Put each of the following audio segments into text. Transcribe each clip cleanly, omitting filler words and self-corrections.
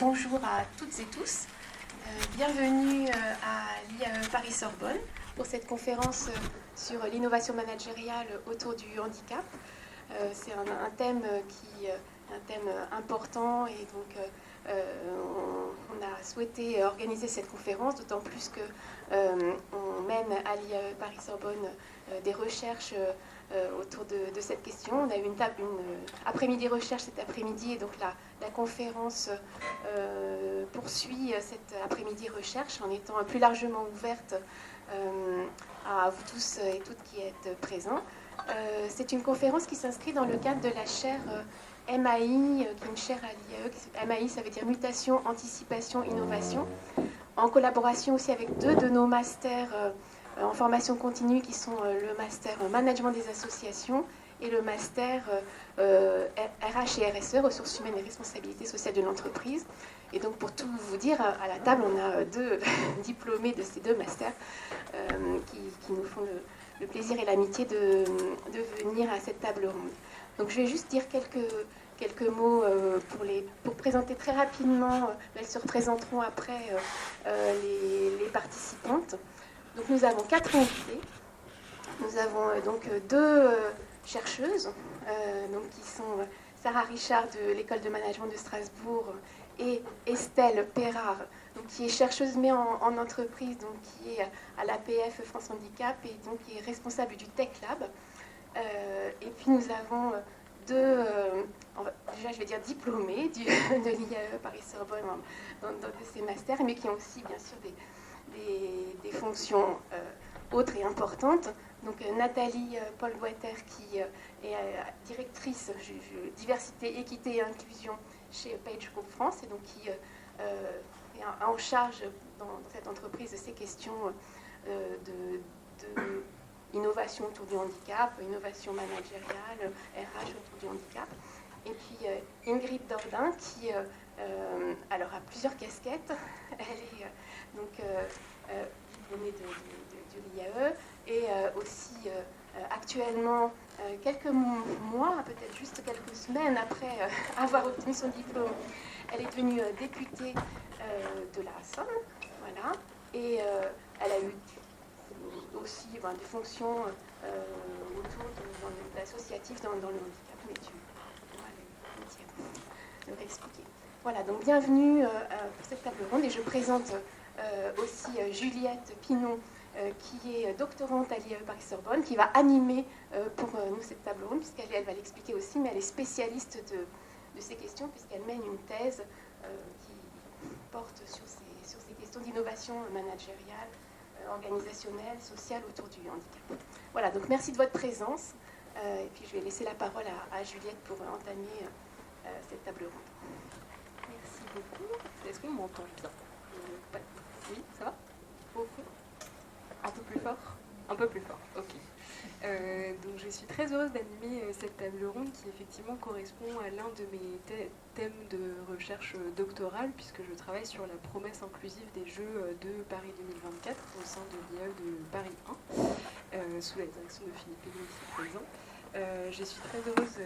Bonjour à toutes et tous. Bienvenue à l'IAE Paris-Sorbonne pour cette conférence sur l'innovation managériale autour du handicap. C'est un thème important et donc on a souhaité organiser cette conférence, d'autant plus qu'on mène à l'IAE Paris-Sorbonne des recherches autour de cette question. On a eu une après-midi recherche cet après-midi et donc la conférence poursuit cet après-midi recherche en étant plus largement ouverte à vous tous et toutes qui êtes présents. C'est une conférence qui s'inscrit dans le cadre de la chaire MAI, qui est une chaire à l'IAE. MAI, ça veut dire mutation, anticipation, innovation, en collaboration aussi avec deux de nos masters en formation continue qui sont le master management des associations et le master RH et RSE, ressources humaines et responsabilité sociale de l'entreprise. Et donc pour tout vous dire, à la table on a deux diplômés de ces deux masters qui nous font le plaisir et l'amitié de venir à cette table ronde. Donc je vais juste dire quelques mots pour présenter très rapidement, elles se représenteront après les participantes. Donc nous avons 4 invités. Nous avons donc deux chercheuses qui sont Sarah Richard de l'École de management de Strasbourg et Estelle Perrard, donc, qui est chercheuse mais en entreprise, donc, qui est à l'APF France Handicap et donc, qui est responsable du Tech Lab. Et puis nous avons deux, déjà je vais dire diplômés de l'IAE Paris-Sorbonne de ces masters, mais qui ont aussi bien sûr des fonctions autres et importantes. Donc Nathalie Paul-Boiter qui est directrice diversité, équité et inclusion chez Page Group France et donc qui est en charge dans cette entreprise de ces questions d'innovation autour du handicap, innovation managériale, RH autour du handicap. Et puis Ingrid Dordain qui alors a plusieurs casquettes. Elle est diplômée de l'IAE et aussi actuellement, quelques mois, peut-être juste quelques semaines après avoir obtenu son diplôme, elle est devenue députée de la Somme, voilà, et elle a eu aussi des fonctions autour de l'associatif dans le handicap, mais tu pourras le réexpliquer. Voilà, donc bienvenue pour cette table ronde et je présente aussi Juliette Pinon, qui est doctorante à l'IAE Paris-Sorbonne, qui va animer pour nous cette table ronde, puisqu'elle va l'expliquer aussi, mais elle est spécialiste de ces questions, puisqu'elle mène une thèse qui porte sur ces questions d'innovation managériale, organisationnelle, sociale autour du handicap. Voilà, donc merci de votre présence, et puis je vais laisser la parole à Juliette pour entamer cette table ronde. Merci beaucoup. Est-ce qu'on m'entend bien? Oui, ça va? Au fond? Un peu plus fort? Un peu plus fort, ok. Donc je suis très heureuse d'animer cette table ronde qui effectivement correspond à l'un de mes thèmes de recherche doctorale, puisque je travaille sur la promesse inclusive des Jeux de Paris 2024 au sein de l'IAE de Paris 1, sous la direction de Philippe Péguy ici présent. Je suis très heureuse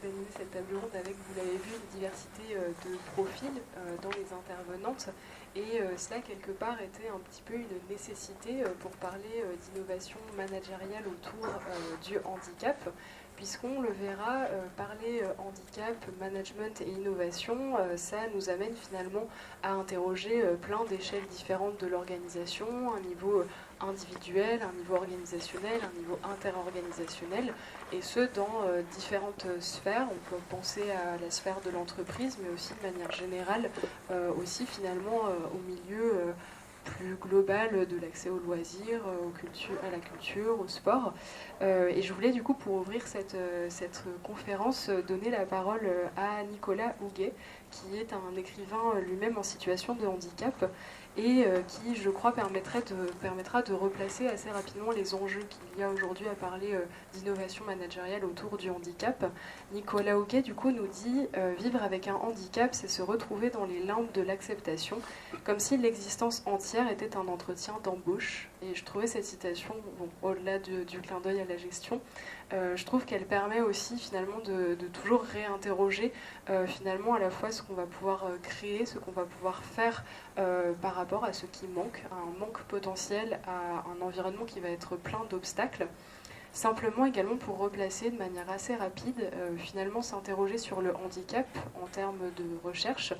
d'animer cette table ronde avec, vous l'avez vu, une diversité de profils dans les intervenantes. Et cela, quelque part, était un petit peu une nécessité pour parler d'innovation managériale autour du handicap, puisqu'on le verra, parler handicap, management et innovation, ça nous amène finalement à interroger plein d'échelles différentes de l'organisation, un niveau individuel, un niveau organisationnel, un niveau interorganisationnel, et ce dans différentes sphères. On peut penser à la sphère de l'entreprise, mais aussi de manière générale, aussi finalement au milieu plus global de l'accès aux loisirs, à la culture, au sport. Et je voulais du coup, pour ouvrir cette conférence, donner la parole à Nicolas Houguet, qui est un écrivain lui-même en situation de handicap, et qui, je crois, permettra de replacer assez rapidement les enjeux qu'il y a aujourd'hui à parler d'innovation managériale autour du handicap. Nicolas Houguet, du coup, nous dit « Vivre avec un handicap, c'est se retrouver dans les limbes de l'acceptation, comme si l'existence entière était un entretien d'embauche, Et je trouvais cette citation, bon, au-delà du clin d'œil à la gestion, je trouve qu'elle permet aussi finalement de toujours réinterroger finalement à la fois ce qu'on va pouvoir créer, ce qu'on va pouvoir faire par rapport à ce qui manque, à un manque potentiel, à un environnement qui va être plein d'obstacles. Simplement également pour replacer de manière assez rapide, finalement s'interroger sur le handicap en termes de recherche.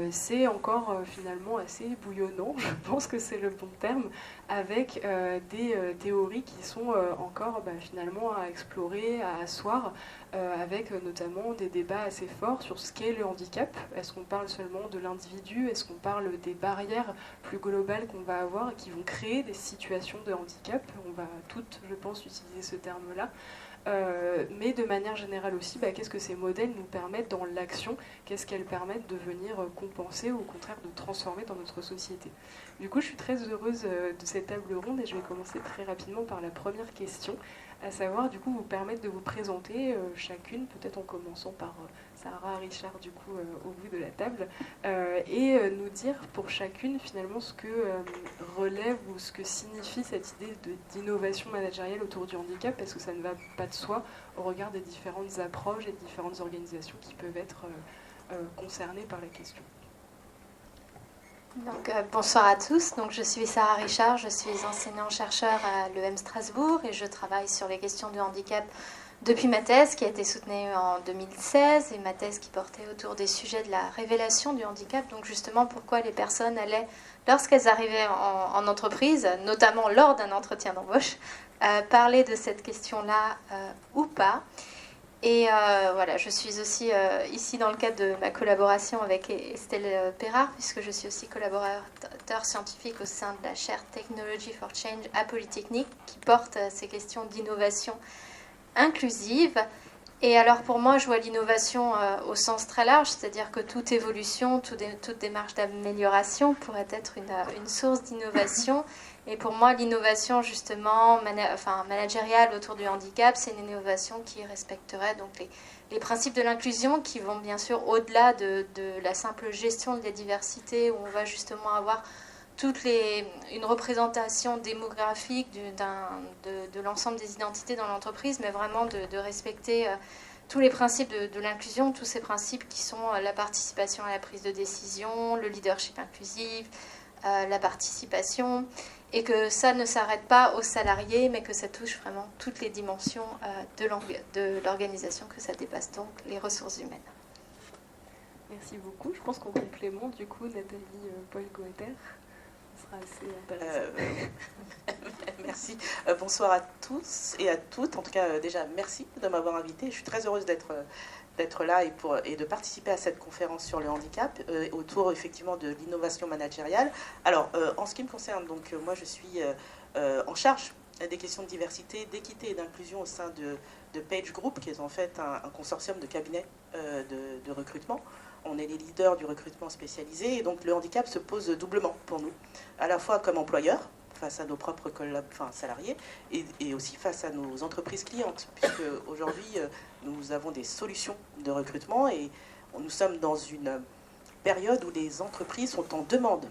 C'est encore finalement assez bouillonnant, je pense que c'est le bon terme, avec des théories qui sont encore finalement à explorer, à asseoir, avec notamment des débats assez forts sur ce qu'est le handicap. Est-ce qu'on parle seulement de l'individu? Est-ce qu'on parle des barrières plus globales qu'on va avoir et qui vont créer des situations de handicap? On va toutes, je pense, utiliser ce terme-là. Mais de manière générale aussi, qu'est-ce que ces modèles nous permettent dans l'action? Qu'est-ce qu'elles permettent de venir compenser ou au contraire de transformer dans notre société? Du coup, je suis très heureuse de cette table ronde et je vais commencer très rapidement par la première question, à savoir du coup vous permettre de vous présenter chacune, peut-être en commençant par Sarah, Richard du coup au bout de la table, et nous dire pour chacune finalement ce que relève ou ce que signifie cette idée d'innovation managériale autour du handicap, parce que ça ne va pas de soi au regard des différentes approches et des différentes organisations qui peuvent être concernées par la question. Donc, bonsoir à tous. Donc, je suis Sarah Richard, je suis enseignant-chercheur à l'EM Strasbourg et je travaille sur les questions de handicap depuis ma thèse qui a été soutenue en 2016 et ma thèse qui portait autour des sujets de la révélation du handicap. Donc justement, pourquoi les personnes allaient, lorsqu'elles arrivaient en entreprise, notamment lors d'un entretien d'embauche, parler de cette question-là ou pas. Et voilà, je suis aussi ici dans le cadre de ma collaboration avec Estelle Perrard, puisque je suis aussi collaborateur scientifique au sein de la chaire Technology for Change à Polytechnique, qui porte ces questions d'innovation inclusive. Et alors pour moi, je vois l'innovation au sens très large, c'est-à-dire que toute évolution, toute démarche d'amélioration pourrait être une source d'innovation. Et pour moi, l'innovation justement managériale autour du handicap, c'est une innovation qui respecterait donc les principes de l'inclusion qui vont bien sûr au-delà de la simple gestion de la diversité, où on va justement avoir une représentation démographique de l'ensemble des identités dans l'entreprise, mais vraiment de respecter tous les principes de l'inclusion, tous ces principes qui sont la participation à la prise de décision, le leadership inclusif, la participation, et que ça ne s'arrête pas aux salariés, mais que ça touche vraiment toutes les dimensions de l'organisation, que ça dépasse donc les ressources humaines. Merci beaucoup. Je pense qu'en complément, du coup, Nathalie Paul-Goether, sera assez intéressant. Merci. Bonsoir à tous et à toutes. En tout cas, déjà, merci de m'avoir invitée. Je suis très heureuse d'être là et de participer à cette conférence sur le handicap autour effectivement de l'innovation managériale. Alors, en ce qui me concerne, donc moi je suis en charge des questions de diversité, d'équité et d'inclusion au sein de Page Group, qui est en fait un consortium de cabinets de recrutement. On est les leaders du recrutement spécialisé et donc le handicap se pose doublement pour nous, à la fois comme employeur, face à nos propres salariés, et aussi face à nos entreprises clientes, puisque aujourd'hui, nous avons des solutions de recrutement et nous sommes dans une période où les entreprises sont en demande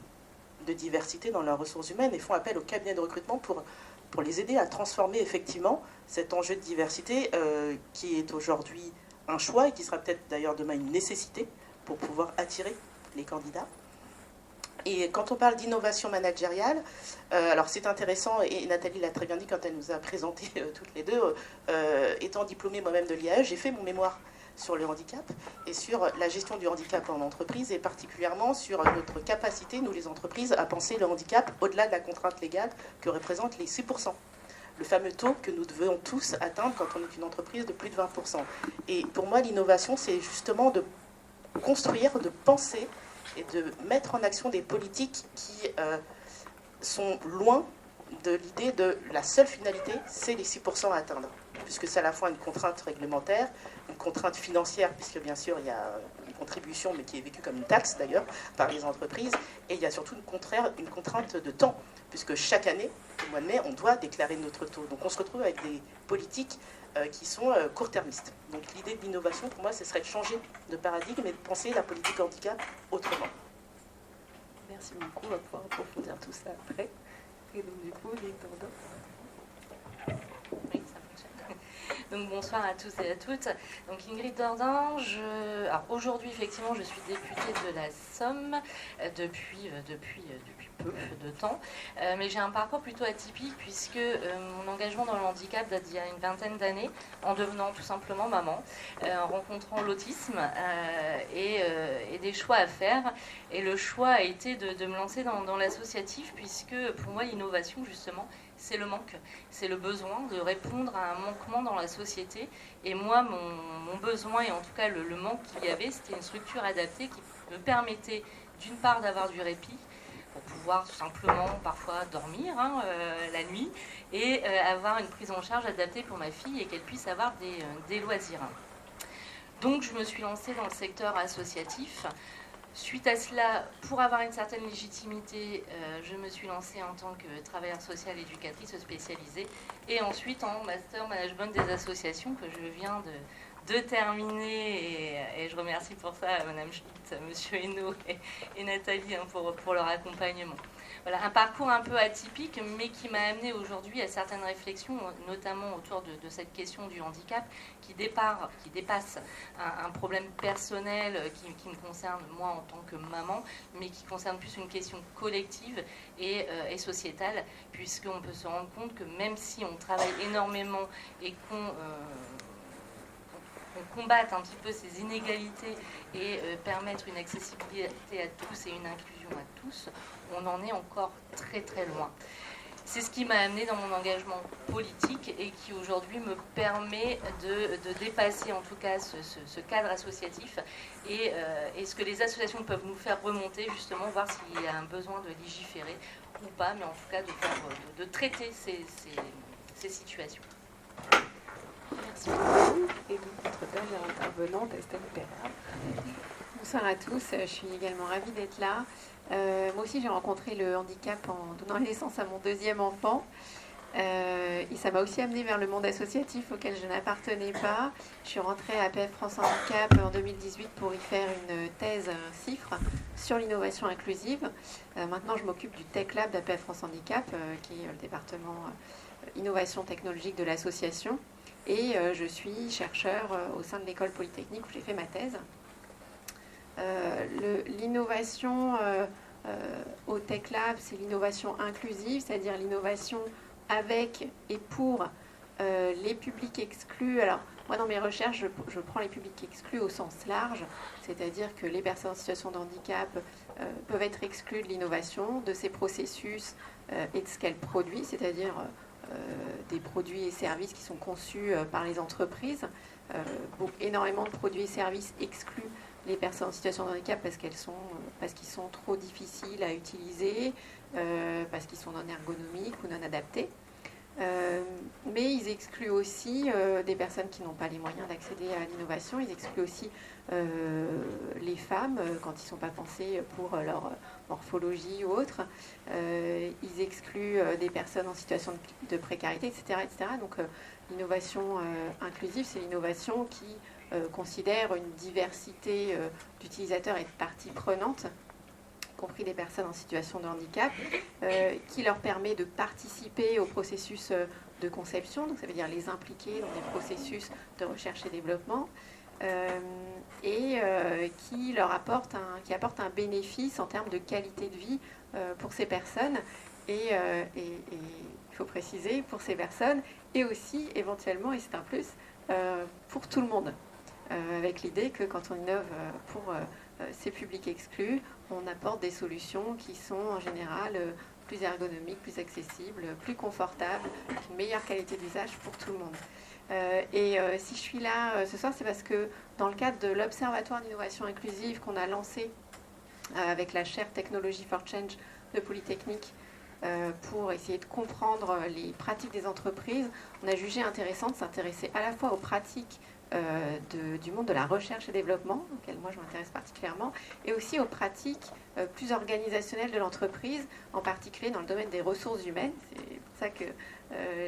de diversité dans leurs ressources humaines et font appel aux cabinets de recrutement pour les aider à transformer effectivement cet enjeu de diversité qui est aujourd'hui un choix et qui sera peut-être d'ailleurs demain une nécessité pour pouvoir attirer les candidats. Et quand on parle d'innovation managériale, alors c'est intéressant, et Nathalie l'a très bien dit quand elle nous a présenté toutes les deux, étant diplômée moi-même de l'IAE, j'ai fait mon mémoire sur le handicap et sur la gestion du handicap en entreprise, et particulièrement sur notre capacité, nous les entreprises, à penser le handicap au-delà de la contrainte légale que représentent les 6%. Le fameux taux que nous devons tous atteindre quand on est une entreprise de plus de 20%. Et pour moi, l'innovation, c'est justement de construire, de penser et de mettre en action des politiques qui sont loin de l'idée de la seule finalité, c'est les 6% à atteindre, puisque c'est à la fois une contrainte réglementaire, une contrainte financière, puisque bien sûr il y a une contribution, mais qui est vécue comme une taxe d'ailleurs par les entreprises, et il y a surtout une contrainte de temps, puisque chaque année, au mois de mai, on doit déclarer notre taux. Donc on se retrouve avec des politiques qui sont court-termistes. Donc l'idée de l'innovation, pour moi, ce serait de changer de paradigme et de penser la politique handicap autrement. Merci beaucoup, on va pouvoir approfondir tout ça après. Et donc du coup, les tendances. Oui, ça fonctionne. Donc bonsoir à tous et à toutes. Donc Ingrid Dordain, alors aujourd'hui effectivement je suis députée de la Somme depuis peu de temps, mais j'ai un parcours plutôt atypique puisque mon engagement dans le handicap date d'il y a une vingtaine d'années en devenant tout simplement maman, en rencontrant l'autisme et des choix à faire. Et le choix a été de me lancer dans l'associatif puisque pour moi l'innovation justement c'est le manque, c'est le besoin de répondre à un manquement dans la société. Et moi, mon besoin, et en tout cas le manque qu'il y avait, c'était une structure adaptée qui me permettait d'une part d'avoir du répit, pour pouvoir tout simplement parfois dormir la nuit, et avoir une prise en charge adaptée pour ma fille et qu'elle puisse avoir des loisirs. Donc je me suis lancée dans le secteur associatif. Suite à cela, pour avoir une certaine légitimité, je me suis lancée en tant que travailleuse sociale éducatrice spécialisée et ensuite en master management des associations que je viens de terminer et je remercie pour ça Madame Schmitt, Monsieur Hainaut et Nathalie pour leur accompagnement. Voilà, un parcours un peu atypique, mais qui m'a amené aujourd'hui à certaines réflexions, notamment autour de cette question du handicap, qui dépasse un problème personnel qui me concerne moi en tant que maman, mais qui concerne plus une question collective et sociétale, puisqu'on peut se rendre compte que même si on travaille énormément et qu'on combatte un petit peu ces inégalités et permettre une accessibilité à tous et une inclusion à tous, on en est encore très très loin. C'est ce qui m'a amené dans mon engagement politique et qui aujourd'hui me permet de dépasser en tout cas ce cadre associatif et ce que les associations peuvent nous faire remonter, justement, voir s'il y a un besoin de légiférer ou pas, mais en tout cas de traiter ces situations. Merci beaucoup. Et donc notre dernière intervenante, Estelle Perrin. Bonsoir à tous, je suis également ravie d'être là. Moi aussi j'ai rencontré le handicap en donnant naissance à mon deuxième enfant. Et ça m'a aussi amenée vers le monde associatif auquel je n'appartenais pas. Je suis rentrée à APF France Handicap en 2018 pour y faire une thèse, un CIFRE, sur l'innovation inclusive. Maintenant je m'occupe du Tech Lab d'APF France Handicap, qui est le département innovation technologique de l'association. Et je suis chercheur au sein de l'école polytechnique où j'ai fait ma thèse. L'innovation au Tech Lab, c'est l'innovation inclusive, c'est-à-dire l'innovation avec et pour les publics exclus. Alors, moi, dans mes recherches, je prends les publics exclus au sens large, c'est-à-dire que les personnes en situation de handicap peuvent être exclues de l'innovation, de ses processus et de ce qu'elles produisent, c'est-à-dire des produits et services qui sont conçus par les entreprises. Énormément de produits et services excluent les personnes en situation de handicap parce qu'ils sont trop difficiles à utiliser, parce qu'ils sont non ergonomiques ou non adaptés. Mais ils excluent aussi des personnes qui n'ont pas les moyens d'accéder à l'innovation. Ils excluent aussi les femmes quand ils ne sont pas pensés pour leur morphologie ou autre. Ils excluent des personnes en situation de précarité, etc. etc. Donc l'innovation inclusive, c'est l'innovation qui considère une diversité d'utilisateurs et de parties prenantes, y compris des personnes en situation de handicap, qui leur permet de participer au processus de conception, donc ça veut dire les impliquer dans des processus de recherche et développement, et qui apporte un bénéfice en termes de qualité de vie pour ces personnes, et il faut préciser, pour ces personnes, et aussi éventuellement, et c'est un plus, pour tout le monde. Avec l'idée que quand on innove pour ces publics exclus, on apporte des solutions qui sont en général plus ergonomiques, plus accessibles, plus confortables, une meilleure qualité d'usage pour tout le monde. Si je suis là ce soir, c'est parce que dans le cadre de l'Observatoire d'innovation inclusive qu'on a lancé avec la chaire Technology for Change de Polytechnique, pour essayer de comprendre les pratiques des entreprises, on a jugé intéressant de s'intéresser à la fois aux pratiques du monde de la recherche et développement, auquel moi je m'intéresse particulièrement, et aussi aux pratiques plus organisationnelles de l'entreprise, en particulier dans le domaine des ressources humaines. C'est pour ça que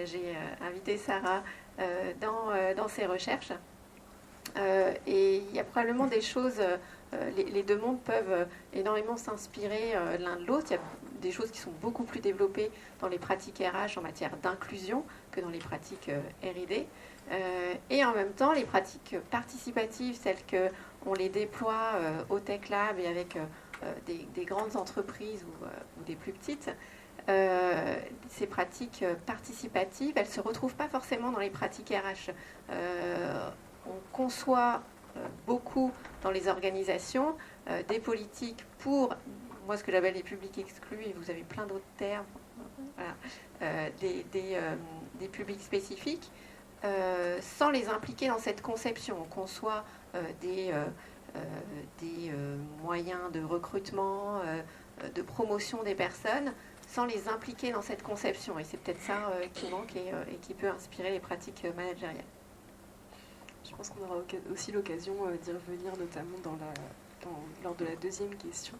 j'ai invité Sarah dans ses recherches. Et il y a probablement des choses, les deux mondes peuvent énormément s'inspirer l'un de l'autre. Il y a des choses qui sont beaucoup plus développées dans les pratiques RH en matière d'inclusion que dans les pratiques R&D. Et en même temps, les pratiques participatives, celles qu'on les déploie au Tech Lab et avec des grandes entreprises ou des plus petites, ces pratiques participatives, elles ne se retrouvent pas forcément dans les pratiques RH. On conçoit beaucoup dans les organisations des politiques pour, moi ce que j'appelle les publics exclus, et vous avez plein d'autres termes, voilà, des publics spécifiques, sans les impliquer dans cette conception. On conçoit des moyens de recrutement, de promotion des personnes, sans les impliquer dans cette conception. Et c'est peut-être ça qui manque et qui peut inspirer les pratiques managériales. Je pense qu'on aura aussi l'occasion d'y revenir, notamment lors de la deuxième question.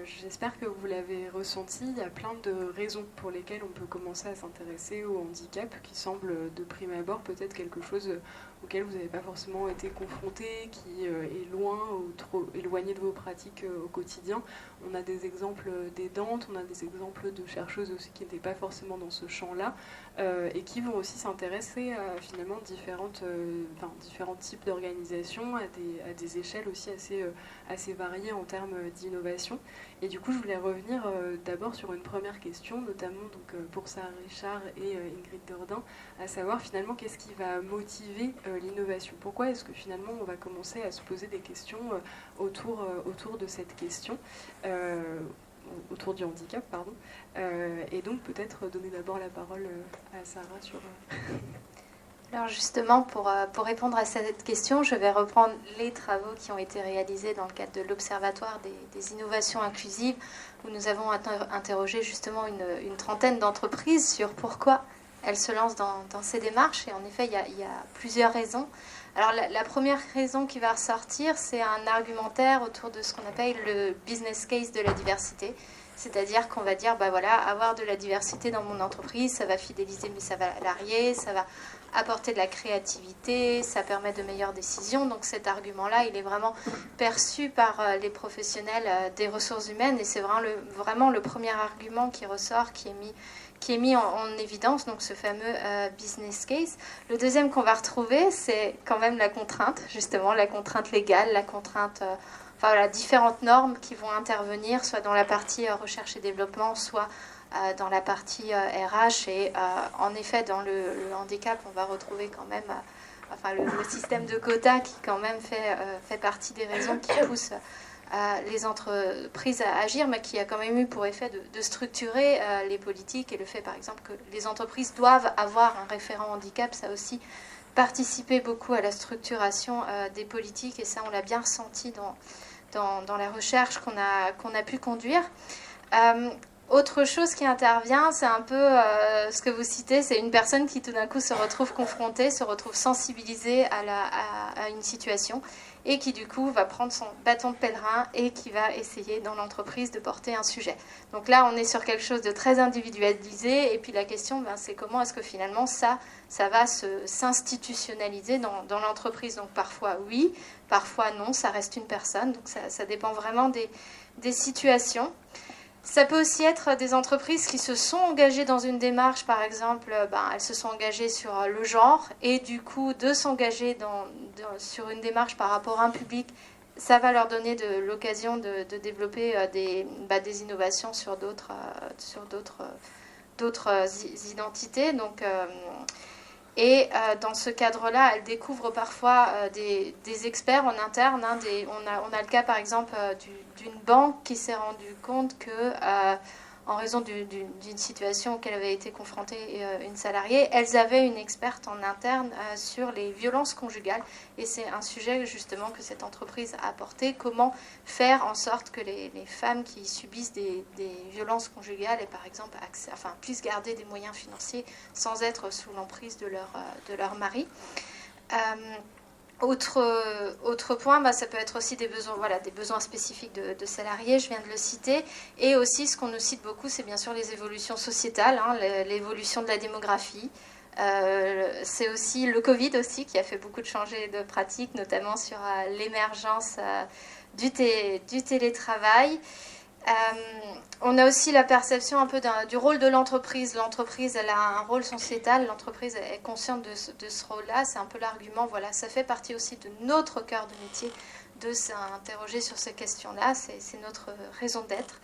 J'espère que vous l'avez ressenti, il y a plein de raisons pour lesquelles on peut commencer à s'intéresser au handicap, qui semble de prime abord peut-être quelque chose auquel vous n'avez pas forcément été confronté, qui est loin ou trop éloigné de vos pratiques au quotidien. On a des exemples d'aidantes, on a des exemples de chercheuses aussi qui n'étaient pas forcément dans ce champ-là, et qui vont aussi s'intéresser à finalement différents types d'organisations, à des échelles aussi assez variées en termes d'innovation. Et du coup, je voulais revenir d'abord sur une première question, notamment donc, pour Sarah Richard et Ingrid Dordain, à savoir finalement qu'est-ce qui va motiver l'innovation. Pourquoi est-ce que finalement on va commencer à se poser des questions autour de cette question, autour du handicap, pardon. Et donc peut-être donner d'abord la parole à Sarah sur... Alors justement, pour répondre à cette question, je vais reprendre les travaux qui ont été réalisés dans le cadre de l'Observatoire des innovations inclusives, où nous avons interrogé justement une trentaine d'entreprises sur pourquoi elles se lancent dans ces démarches. Et en effet, il y a plusieurs raisons. Alors la première raison qui va ressortir, c'est un argumentaire autour de ce qu'on appelle le business case de la diversité. C'est-à-dire qu'on va dire, bah voilà, avoir de la diversité dans mon entreprise, ça va fidéliser mes salariés, ça va apporter de la créativité, ça permet de meilleures décisions. Donc cet argument-là, il est vraiment perçu par les professionnels des ressources humaines, et c'est vraiment le premier argument qui ressort, qui est mis en évidence, donc ce fameux business case. Le deuxième qu'on va retrouver, c'est quand même la contrainte, justement, la contrainte légale, la contrainte... Enfin, voilà, différentes normes qui vont intervenir, soit dans la partie recherche et développement, soit dans la partie RH. Et en effet, dans le handicap, on va retrouver quand même le système de quotas qui quand même fait partie des raisons qui poussent les entreprises à agir, mais qui a quand même eu pour effet de structurer les politiques, et le fait par exemple que les entreprises doivent avoir un référent handicap, ça aussi participé beaucoup à la structuration des politiques, et ça on l'a bien ressenti dans la recherche qu'on a pu conduire. Autre chose qui intervient, c'est un peu ce que vous citez, c'est une personne qui tout d'un coup se retrouve confrontée, se retrouve sensibilisée à une situation, et qui du coup va prendre son bâton de pèlerin et qui va essayer dans l'entreprise de porter un sujet. Donc là, on est sur quelque chose de très individualisé, et puis la question, c'est comment est-ce que finalement ça va s'institutionnaliser dans l'entreprise. Donc parfois oui, parfois non, ça reste une personne, donc ça dépend vraiment des situations. Ça peut aussi être des entreprises qui se sont engagées dans une démarche, par exemple, elles se sont engagées sur le genre, et du coup, de s'engager sur une démarche par rapport à un public, ça va leur donner l'occasion de développer des innovations sur d'autres identités. Donc, dans ce cadre-là, elles découvrent parfois des experts en interne. On a le cas, par exemple, d'une banque qui s'est rendue compte que, en raison d'une situation auquel avait été confrontée une salariée, elles avaient une experte en interne sur les violences conjugales. Et c'est un sujet, justement, que cette entreprise a apporté. Comment faire en sorte que les femmes qui subissent des violences conjugales aient, par exemple, puissent garder des moyens financiers sans être sous l'emprise de leur mari. Autre point, ça peut être aussi des besoins spécifiques de salariés, je viens de le citer. Et aussi, ce qu'on nous cite beaucoup, c'est bien sûr les évolutions sociétales, l'évolution de la démographie. C'est aussi le Covid aussi qui a fait beaucoup de changements de pratiques, notamment sur l'émergence du télétravail. On a aussi la perception un peu du rôle de l'entreprise. L'entreprise, elle a un rôle sociétal. L'entreprise est consciente de ce rôle-là. C'est un peu l'argument. Voilà, ça fait partie aussi de notre cœur de métier de s'interroger sur ces questions-là. C'est notre raison d'être.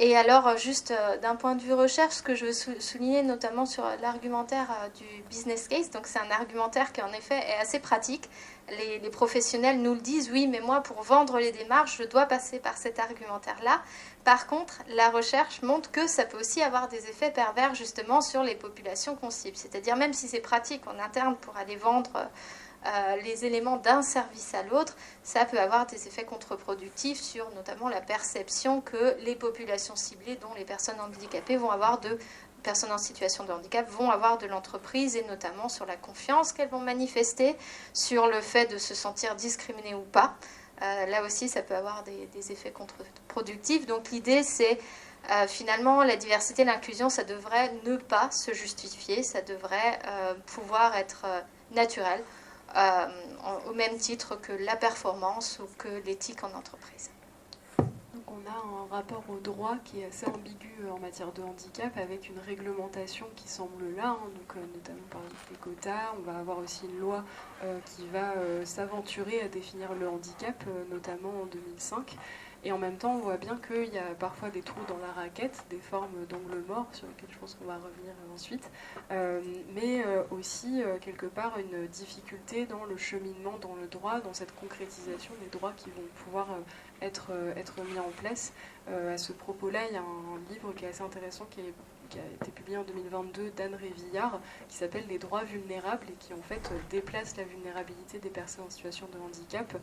Et alors, juste d'un point de vue recherche, ce que je veux souligner notamment sur l'argumentaire du business case, donc c'est un argumentaire qui en effet est assez pratique. Les professionnels nous le disent, oui, mais moi, pour vendre les démarches, je dois passer par cet argumentaire-là. Par contre, la recherche montre que ça peut aussi avoir des effets pervers justement sur les populations qu'on cible. C'est-à-dire, même si c'est pratique en interne pour aller vendre les éléments d'un service à l'autre, ça peut avoir des effets contre-productifs sur notamment la perception que les populations ciblées, dont les personnes handicapées personnes en situation de handicap vont avoir de l'entreprise, et notamment sur la confiance qu'elles vont manifester, sur le fait de se sentir discriminées ou pas. Là aussi, ça peut avoir des effets contre-productifs. Donc l'idée, c'est finalement, la diversité et l'inclusion, ça devrait ne pas se justifier, ça devrait pouvoir être naturel, au même titre que la performance ou que l'éthique en entreprise. Donc on a un rapport au droit qui est assez ambigu en matière de handicap, avec une réglementation qui semble là, donc, notamment par les quotas. On va avoir aussi une loi qui va s'aventurer à définir le handicap, notamment en 2005. Et en même temps, on voit bien qu'il y a parfois des trous dans la raquette, des formes d'angle mort, sur lesquelles je pense qu'on va revenir ensuite, mais aussi, quelque part, une difficulté dans le cheminement, dans le droit, dans cette concrétisation des droits qui vont pouvoir être mis en place. À ce propos-là, il y a un livre qui est assez intéressant, qui a été publié en 2022 d'Anne Révillard, qui s'appelle « Les droits vulnérables » et qui en fait déplace la vulnérabilité des personnes en situation de handicap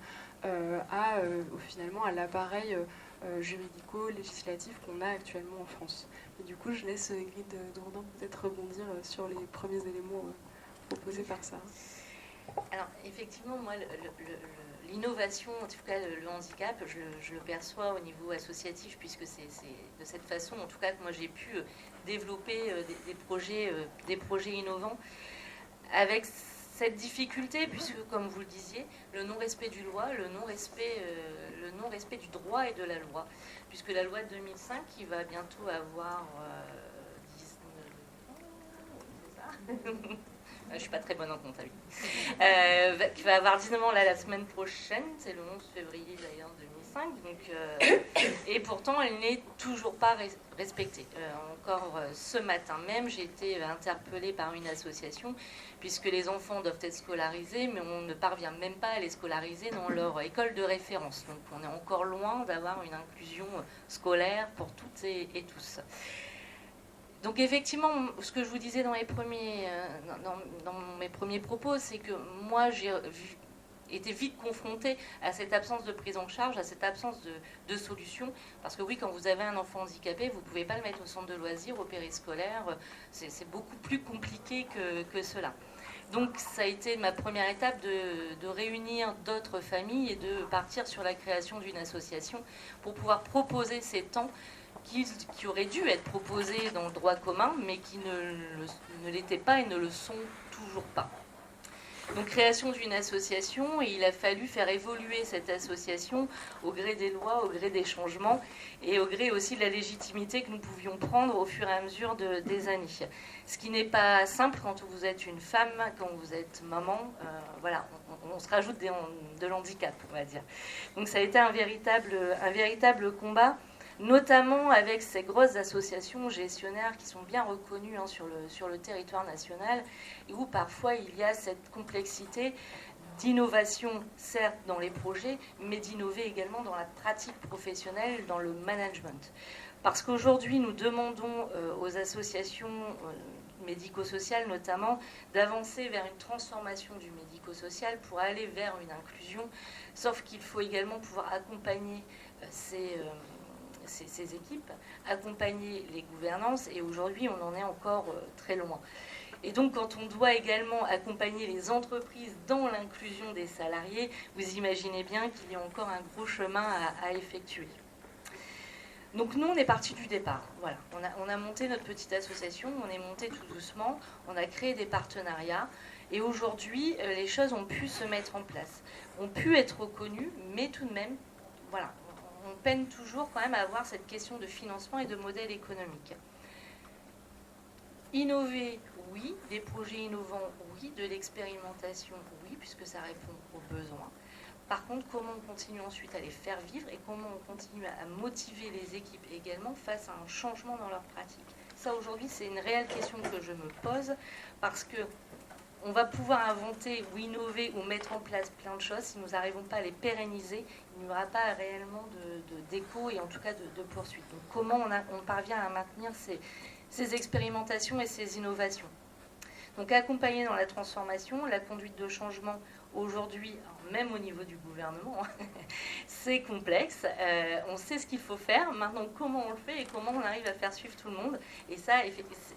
finalement à l'appareil juridico-législatif qu'on a actuellement en France. Et du coup, je laisse Ingrid Dourdin peut-être rebondir sur les premiers éléments proposés par ça. Alors, effectivement, moi, l'innovation, en tout cas le handicap, je le perçois au niveau associatif, puisque c'est de cette façon, en tout cas, que moi j'ai pu développer des projets innovants, avec cette difficulté, puisque, comme vous le disiez, le non-respect du droit, le non-respect du droit et de la loi, puisque la loi de 2005, qui va bientôt avoir 19 ans, je ne suis pas très bonne en comptabilité, qui va avoir 19 ans là, la semaine prochaine, c'est le 11 février d'ailleurs 2005, donc, et pourtant elle n'est toujours pas respectée. Encore ce matin même, j'ai été interpellée par une association, puisque les enfants doivent être scolarisés, mais on ne parvient même pas à les scolariser dans leur école de référence. Donc on est encore loin d'avoir une inclusion scolaire pour toutes et tous. Donc effectivement, ce que je vous disais dans mes premiers propos, c'est que moi j'ai été vite confrontée à cette absence de prise en charge, à cette absence de solution. Parce que oui, quand vous avez un enfant handicapé, vous ne pouvez pas le mettre au centre de loisirs, au périscolaire. C'est beaucoup plus compliqué que cela. Donc ça a été ma première étape de réunir d'autres familles et de partir sur la création d'une association pour pouvoir proposer ces temps qui auraient dû être proposés dans le droit commun, mais qui ne l'étaient pas et ne le sont toujours pas. Donc création d'une association, et il a fallu faire évoluer cette association au gré des lois, au gré des changements, et au gré aussi de la légitimité que nous pouvions prendre au fur et à mesure des années. Ce qui n'est pas simple quand vous êtes une femme, quand vous êtes maman, voilà, on se rajoute de l'handicap, on va dire. Donc ça a été un véritable combat, notamment avec ces grosses associations gestionnaires qui sont bien reconnues sur le territoire national, et où parfois il y a cette complexité d'innovation, certes dans les projets, mais d'innover également dans la pratique professionnelle, dans le management. Parce qu'aujourd'hui, nous demandons aux associations médico-sociales notamment d'avancer vers une transformation du médico-social pour aller vers une inclusion, sauf qu'il faut également pouvoir accompagner ces équipes, accompagner les gouvernances, et aujourd'hui on en est encore très loin. Et donc quand on doit également accompagner les entreprises dans l'inclusion des salariés, vous imaginez bien qu'il y a encore un gros chemin à effectuer. Donc nous on est parti du départ, voilà. On a monté notre petite association, on est monté tout doucement, on a créé des partenariats, et aujourd'hui les choses ont pu se mettre en place, ont pu être reconnues, mais tout de même, voilà, on peine toujours quand même à avoir cette question de financement et de modèle économique. Innover, oui. Des projets innovants, oui. De l'expérimentation, oui, puisque ça répond aux besoins. Par contre, comment on continue ensuite à les faire vivre et comment on continue à motiver les équipes également face à un changement dans leur pratique. Ça, aujourd'hui, c'est une réelle question que je me pose parce que on va pouvoir inventer ou innover ou mettre en place plein de choses. Si nous n'arrivons pas à les pérenniser, il n'y aura pas réellement d'écho et en tout cas de poursuite. Donc, comment on parvient à maintenir ces expérimentations et ces innovations. Donc, accompagner dans la transformation, la conduite de changement aujourd'hui, même au niveau du gouvernement, c'est complexe. On sait ce qu'il faut faire. Maintenant, comment on le fait et comment on arrive à faire suivre tout le monde. Et ça,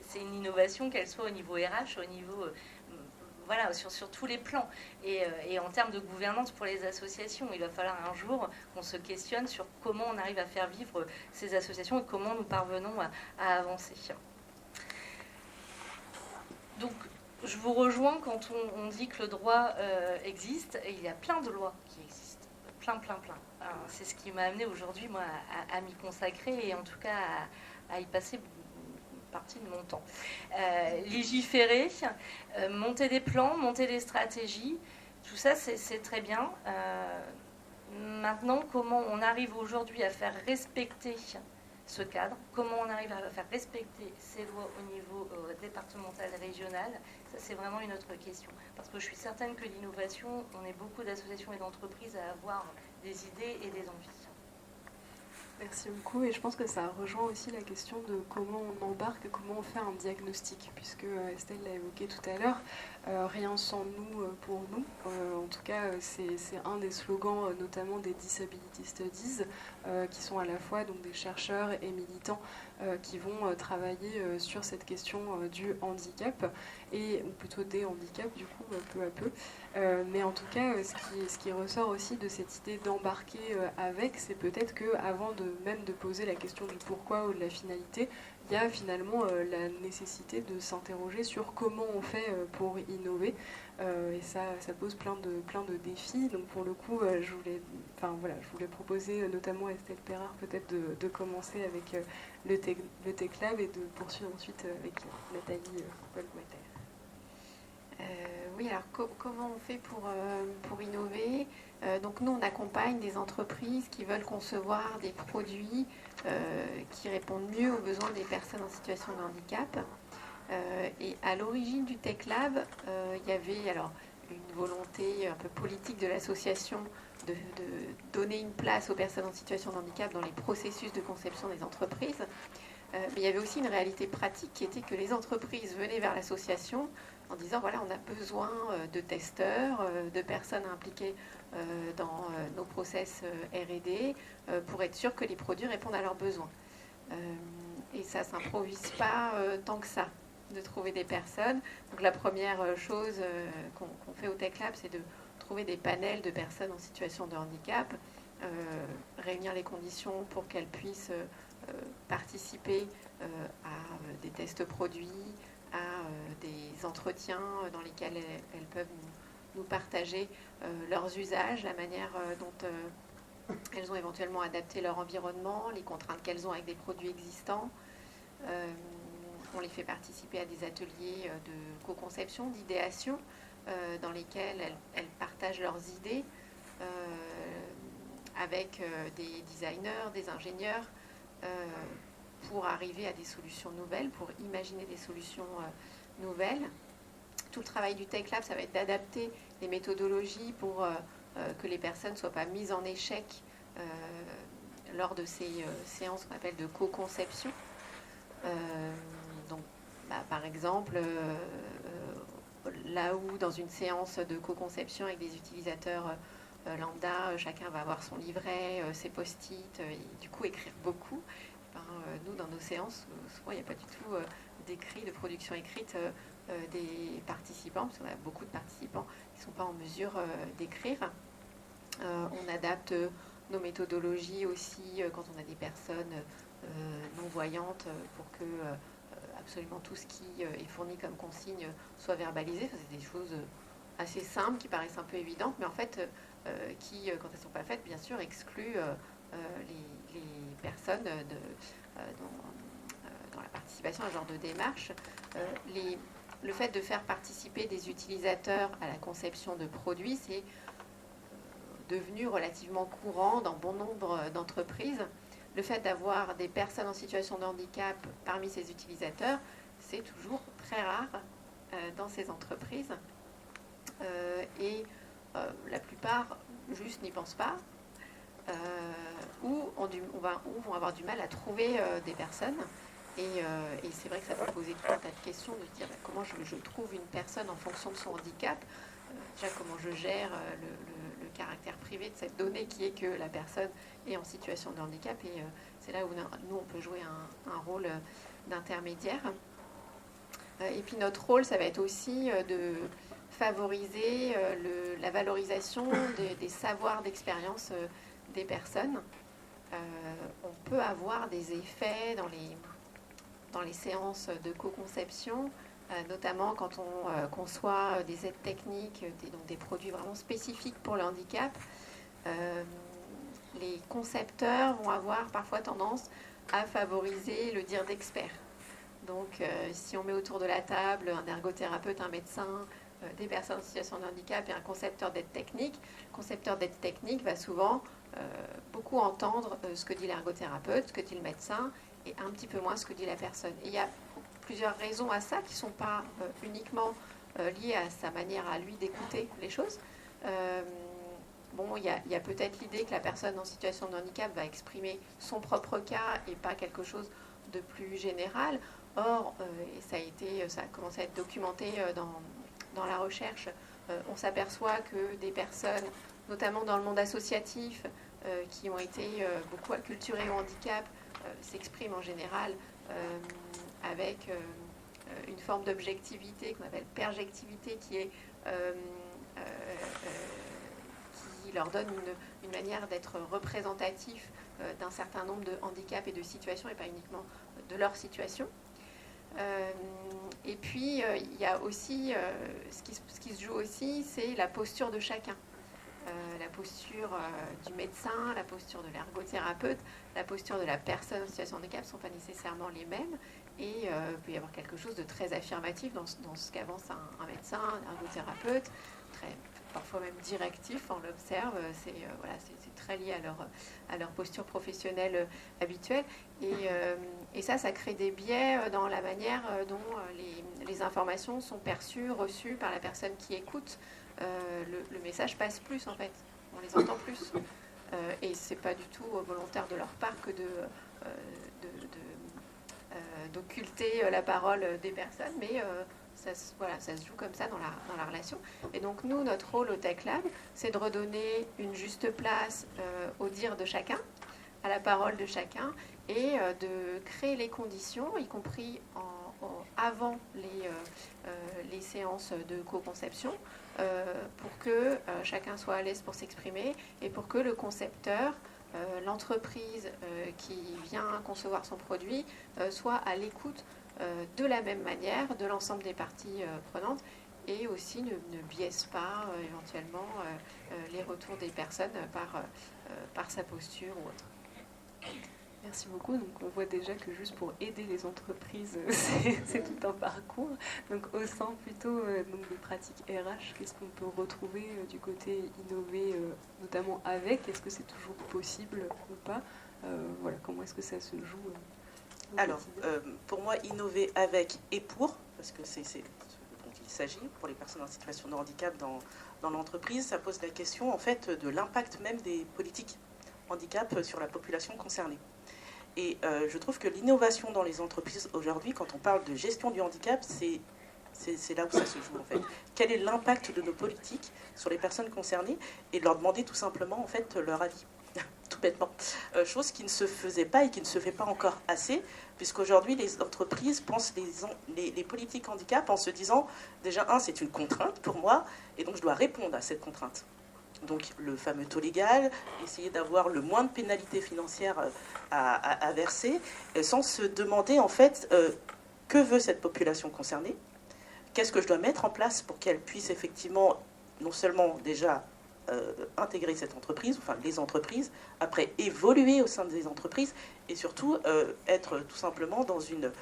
c'est une innovation, qu'elle soit au niveau RH, au niveau... voilà, sur tous les plans. Et en termes de gouvernance pour les associations, il va falloir un jour qu'on se questionne sur comment on arrive à faire vivre ces associations et comment nous parvenons à avancer. Donc, je vous rejoins quand on dit que le droit existe, et il y a plein de lois qui existent. Plein. C'est ce qui m'a amené aujourd'hui, moi, à m'y consacrer et en tout cas à y passer partie de mon temps. Légiférer, monter des plans, monter des stratégies, tout ça c'est très bien. Maintenant, comment on arrive aujourd'hui à faire respecter ce cadre, comment on arrive à faire respecter ces lois au niveau départemental, régional, ça c'est vraiment une autre question. Parce que je suis certaine que l'innovation, on est beaucoup d'associations et d'entreprises à avoir des idées et des envies. Merci beaucoup, et je pense que ça rejoint aussi la question de comment on embarque, comment on fait un diagnostic, puisque Estelle l'a évoqué tout à l'heure, rien sans nous pour nous. En tout cas, c'est un des slogans, notamment des Disability Studies, qui sont à la fois donc, des chercheurs et militants qui vont travailler sur cette question du handicap, ou plutôt des handicaps, du coup, peu à peu. Mais en tout cas, ce qui ressort aussi de cette idée d'embarquer avec, c'est peut-être qu'avant même de poser la question du pourquoi ou de la finalité, il y a finalement la nécessité de s'interroger sur comment on fait pour innover. Et ça pose plein de défis. Donc pour le coup, je voulais proposer notamment à Estelle Perrard peut-être de commencer avec le Tech Lab et de poursuivre ensuite avec Nathalie Goldmatter. Oui, alors comment on fait pour innover? Donc nous, on accompagne des entreprises qui veulent concevoir des produits qui répondent mieux aux besoins des personnes en situation de handicap. Et à l'origine du Tech Lab, il y avait alors une volonté un peu politique de l'association de donner une place aux personnes en situation de handicap dans les processus de conception des entreprises. Mais il y avait aussi une réalité pratique qui était que les entreprises venaient vers l'association en disant voilà, on a besoin de testeurs, de personnes impliquées dans nos process R&D pour être sûr que les produits répondent à leurs besoins. Et ça ne s'improvise pas tant que ça, de trouver des personnes. Donc la première chose qu'on fait au Tech Lab, c'est de trouver des panels de personnes en situation de handicap, réunir les conditions pour qu'elles puissent participer à des tests produits, à des entretiens dans lesquels elles peuvent nous partager leurs usages, la manière dont elles ont éventuellement adapté leur environnement, les contraintes qu'elles ont avec des produits existants. On les fait participer à des ateliers de co-conception, d'idéation, dans lesquels elles partagent leurs idées avec des designers, des ingénieurs, pour arriver à des solutions nouvelles, pour imaginer des solutions nouvelles. Tout le travail du Tech Lab, ça va être d'adapter les méthodologies pour que les personnes ne soient pas mises en échec lors de ces séances qu'on appelle de co-conception. Donc, par exemple, là où dans une séance de co-conception avec des utilisateurs lambda, chacun va avoir son livret, ses post-it, et du coup écrire beaucoup. Nous, dans nos séances, souvent, il n'y a pas du tout d'écrit, de production écrite des participants, parce qu'on a beaucoup de participants qui ne sont pas en mesure d'écrire. On adapte nos méthodologies aussi quand on a des personnes non-voyantes pour que absolument tout ce qui est fourni comme consigne soit verbalisé. Ça, c'est des choses assez simples qui paraissent un peu évidentes, mais en fait, qui, quand elles ne sont pas faites, bien sûr, excluent les personnes dans la participation à ce genre de démarche. Le fait de faire participer des utilisateurs à la conception de produits, c'est devenu relativement courant dans bon nombre d'entreprises. Le fait d'avoir des personnes en situation de handicap parmi ces utilisateurs, c'est toujours très rare dans ces entreprises. La plupart juste n'y pensent pas, ou vont avoir du mal à trouver des personnes. Et c'est vrai que ça peut poser tout un tas de questions de se dire comment je trouve une personne en fonction de son handicap. Déjà, comment je gère le caractère privé de cette donnée qui est que la personne est en situation de handicap. Et c'est là où nous, on peut jouer un rôle d'intermédiaire. Et puis notre rôle, ça va être aussi de favoriser la valorisation des savoirs d'expérience des personnes. On peut avoir des effets dans les séances de co-conception, notamment quand on conçoit des aides techniques, donc des produits vraiment spécifiques pour le handicap. Les concepteurs vont avoir parfois tendance à favoriser le dire d'expert. Donc, si on met autour de la table un ergothérapeute, un médecin, des personnes en situation de handicap et un concepteur d'aide technique, le concepteur d'aide technique va souvent beaucoup entendre ce que dit l'ergothérapeute, ce que dit le médecin, et un petit peu moins ce que dit la personne. Et il y a plusieurs raisons à ça qui ne sont pas uniquement liées à sa manière à lui d'écouter les choses. Il y a peut-être l'idée que la personne en situation de handicap va exprimer son propre cas et pas quelque chose de plus général. Or, ça a commencé à être documenté dans la recherche, on s'aperçoit que des personnes, notamment dans le monde associatif, qui ont été beaucoup acculturées au handicap, s'expriment en général avec une forme d'objectivité qu'on appelle perjectivité, qui leur donne une manière d'être représentatif d'un certain nombre de handicaps et de situations, et pas uniquement de leur situation. Et puis, il y a aussi, ce qui se joue aussi, c'est la posture de chacun. La posture du médecin, la posture de l'ergothérapeute, la posture de la personne en situation de handicap ne sont pas nécessairement les mêmes. Et il peut y avoir quelque chose de très affirmatif dans ce qu'avance un médecin, un ergothérapeute, parfois même directif, on l'observe, c'est très lié à leur posture professionnelle habituelle. Et ça crée des biais dans la manière dont les informations sont perçues, reçues par la personne qui écoute. Le message passe plus, en fait, on les entend plus. Et c'est pas du tout volontaire de leur part que d'occulter la parole des personnes, mais ça se joue comme ça dans la relation. Et donc nous, notre rôle au Tech Lab, c'est de redonner une juste place au dire de chacun, à la parole de chacun, et de créer les conditions, y compris avant les séances de co-conception, pour que chacun soit à l'aise pour s'exprimer et pour que le concepteur, l'entreprise qui vient concevoir son produit, soit à l'écoute de la même manière de l'ensemble des parties prenantes, et aussi ne biaise pas éventuellement les retours des personnes par sa posture ou autre. Merci beaucoup. Donc on voit déjà que juste pour aider les entreprises, c'est tout un parcours. Donc au sein plutôt des pratiques RH, qu'est-ce qu'on peut retrouver du côté innover, notamment avec? Est-ce que c'est toujours possible ou pas? Comment est-ce que ça se joue Alors, pour moi, innover avec et pour, parce que c'est dont il s'agit pour les personnes en situation de handicap dans l'entreprise, ça pose la question en fait de l'impact même des politiques handicap sur la population concernée. Et je trouve que l'innovation dans les entreprises aujourd'hui, quand on parle de gestion du handicap, c'est là où ça se joue en fait. Quel est l'impact de nos politiques sur les personnes concernées, et leur demander tout simplement en fait leur avis, tout bêtement. Chose qui ne se faisait pas et qui ne se fait pas encore assez, puisqu'aujourd'hui les entreprises pensent les politiques handicap en se disant déjà c'est une contrainte pour moi et donc je dois répondre à cette contrainte. Donc le fameux taux légal, essayer d'avoir le moins de pénalités financières à verser, sans se demander en fait que veut cette population concernée, qu'est-ce que je dois mettre en place pour qu'elle puisse effectivement non seulement déjà intégrer cette entreprise, enfin les entreprises, après évoluer au sein des entreprises et surtout être tout simplement dans une,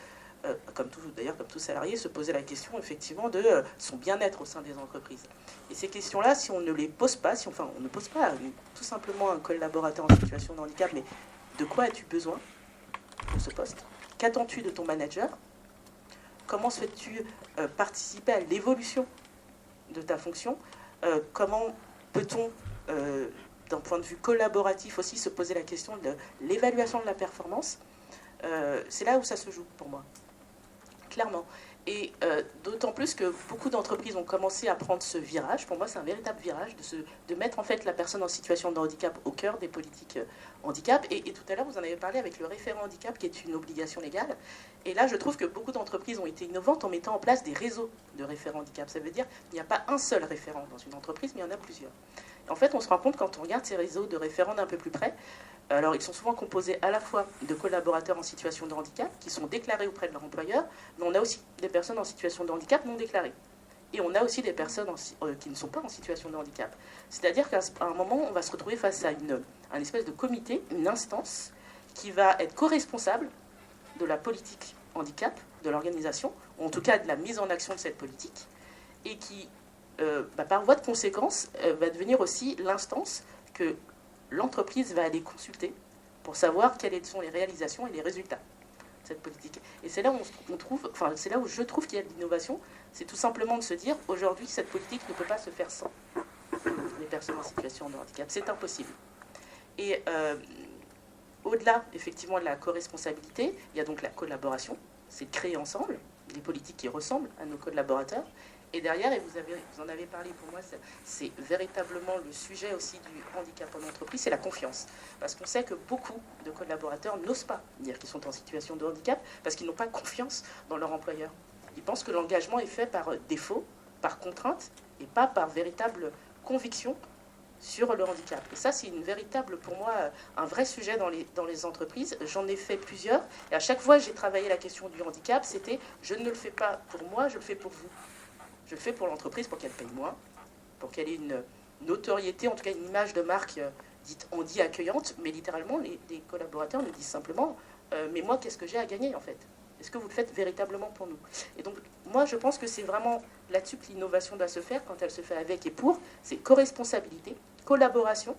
comme tout salarié, se poser la question effectivement de son bien-être au sein des entreprises. Et ces questions-là, si on ne les pose pas, on ne pose pas tout simplement à un collaborateur en situation de handicap, mais de quoi as-tu besoin pour ce poste? Qu'attends-tu de ton manager? Comment souhaites-tu participer à l'évolution de ta fonction? Comment peut-on, d'un point de vue collaboratif aussi, se poser la question de l'évaluation de la performance? C'est là où ça se joue pour moi, clairement. Et d'autant plus que beaucoup d'entreprises ont commencé à prendre ce virage. Pour moi, c'est un véritable virage de mettre en fait la personne en situation de handicap au cœur des politiques handicap. Et tout à l'heure, vous en avez parlé avec le référent handicap, qui est une obligation légale. Et là, je trouve que beaucoup d'entreprises ont été innovantes en mettant en place des réseaux de référents handicap. Ça veut dire qu'il n'y a pas un seul référent dans une entreprise, mais il y en a plusieurs. Et en fait, on se rend compte quand on regarde ces réseaux de référents d'un peu plus près. Alors, ils sont souvent composés à la fois de collaborateurs en situation de handicap qui sont déclarés auprès de leur employeur, mais on a aussi des personnes en situation de handicap non déclarées. Et on a aussi des personnes qui ne sont pas en situation de handicap. C'est-à-dire qu'à un moment, on va se retrouver face à un espèce de comité, une instance, qui va être co-responsable de la politique handicap de l'organisation, ou en tout cas de la mise en action de cette politique, et qui, par voie de conséquence, va devenir aussi l'instance que l'entreprise va aller consulter pour savoir quelles sont les réalisations et les résultats de cette politique. Et c'est là où c'est là où je trouve qu'il y a de l'innovation, c'est tout simplement de se dire, aujourd'hui, cette politique ne peut pas se faire sans les personnes en situation de handicap. C'est impossible. Et au-delà, effectivement, de la co-responsabilité, il y a donc la collaboration, c'est de créer ensemble des politiques qui ressemblent à nos collaborateurs. Et derrière, et vous en avez parlé, pour moi, c'est véritablement le sujet aussi du handicap en entreprise, c'est la confiance. Parce qu'on sait que beaucoup de collaborateurs n'osent pas dire qu'ils sont en situation de handicap parce qu'ils n'ont pas confiance dans leur employeur. Ils pensent que l'engagement est fait par défaut, par contrainte, et pas par véritable conviction sur le handicap. Et ça, c'est pour moi, un vrai sujet dans les entreprises. J'en ai fait plusieurs, et à chaque fois que j'ai travaillé la question du handicap, c'était « je ne le fais pas pour moi, je le fais pour vous ». Je le fais pour l'entreprise, pour qu'elle paye moins, pour qu'elle ait une notoriété, en tout cas une image de marque dite handi accueillante, mais littéralement, les collaborateurs nous disent simplement mais moi, qu'est-ce que j'ai à gagner, en fait? Est-ce que vous le faites véritablement pour nous? Et donc, moi, je pense que c'est vraiment là-dessus que l'innovation doit se faire, quand elle se fait avec et pour, c'est co-responsabilité, collaboration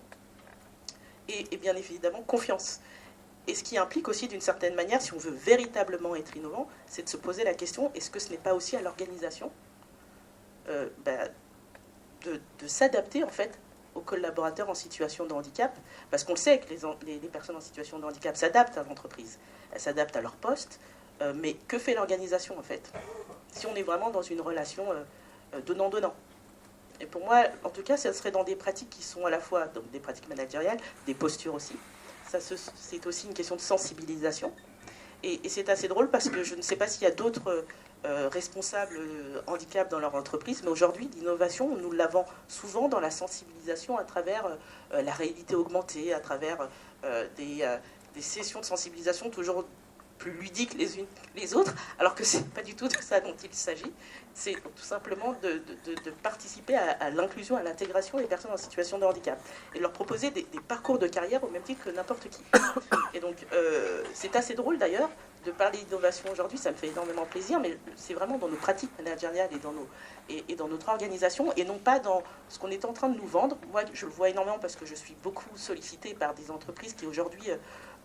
et bien évidemment confiance. Et ce qui implique aussi, d'une certaine manière, si on veut véritablement être innovant, c'est de se poser la question, est-ce que ce n'est pas aussi à l'organisation de s'adapter en fait aux collaborateurs en situation de handicap, parce qu'on le sait que les personnes en situation de handicap s'adaptent à l'entreprise, elles s'adaptent à leur poste, mais que fait l'organisation en fait, si on est vraiment dans une relation donnant-donnant? Et pour moi, en tout cas, ça serait dans des pratiques qui sont à la fois donc, des pratiques managériales, des postures aussi. C'est aussi une question de sensibilisation. Et c'est assez drôle parce que je ne sais pas s'il y a d'autres responsables handicap dans leur entreprise, mais aujourd'hui, l'innovation, nous l'avons souvent dans la sensibilisation à travers la réalité augmentée, à travers des sessions de sensibilisation toujours plus ludiques les unes que les autres, alors que ce n'est pas du tout de ça dont il s'agit. C'est tout simplement de participer à l'inclusion, à l'intégration des personnes en situation de handicap et de leur proposer des parcours de carrière au même titre que n'importe qui. Et donc, c'est assez drôle d'ailleurs de parler d'innovation aujourd'hui, ça me fait énormément plaisir, mais c'est vraiment dans nos pratiques managériales et dans notre organisation, et non pas dans ce qu'on est en train de nous vendre. Moi, je le vois énormément parce que je suis beaucoup sollicitée par des entreprises qui aujourd'hui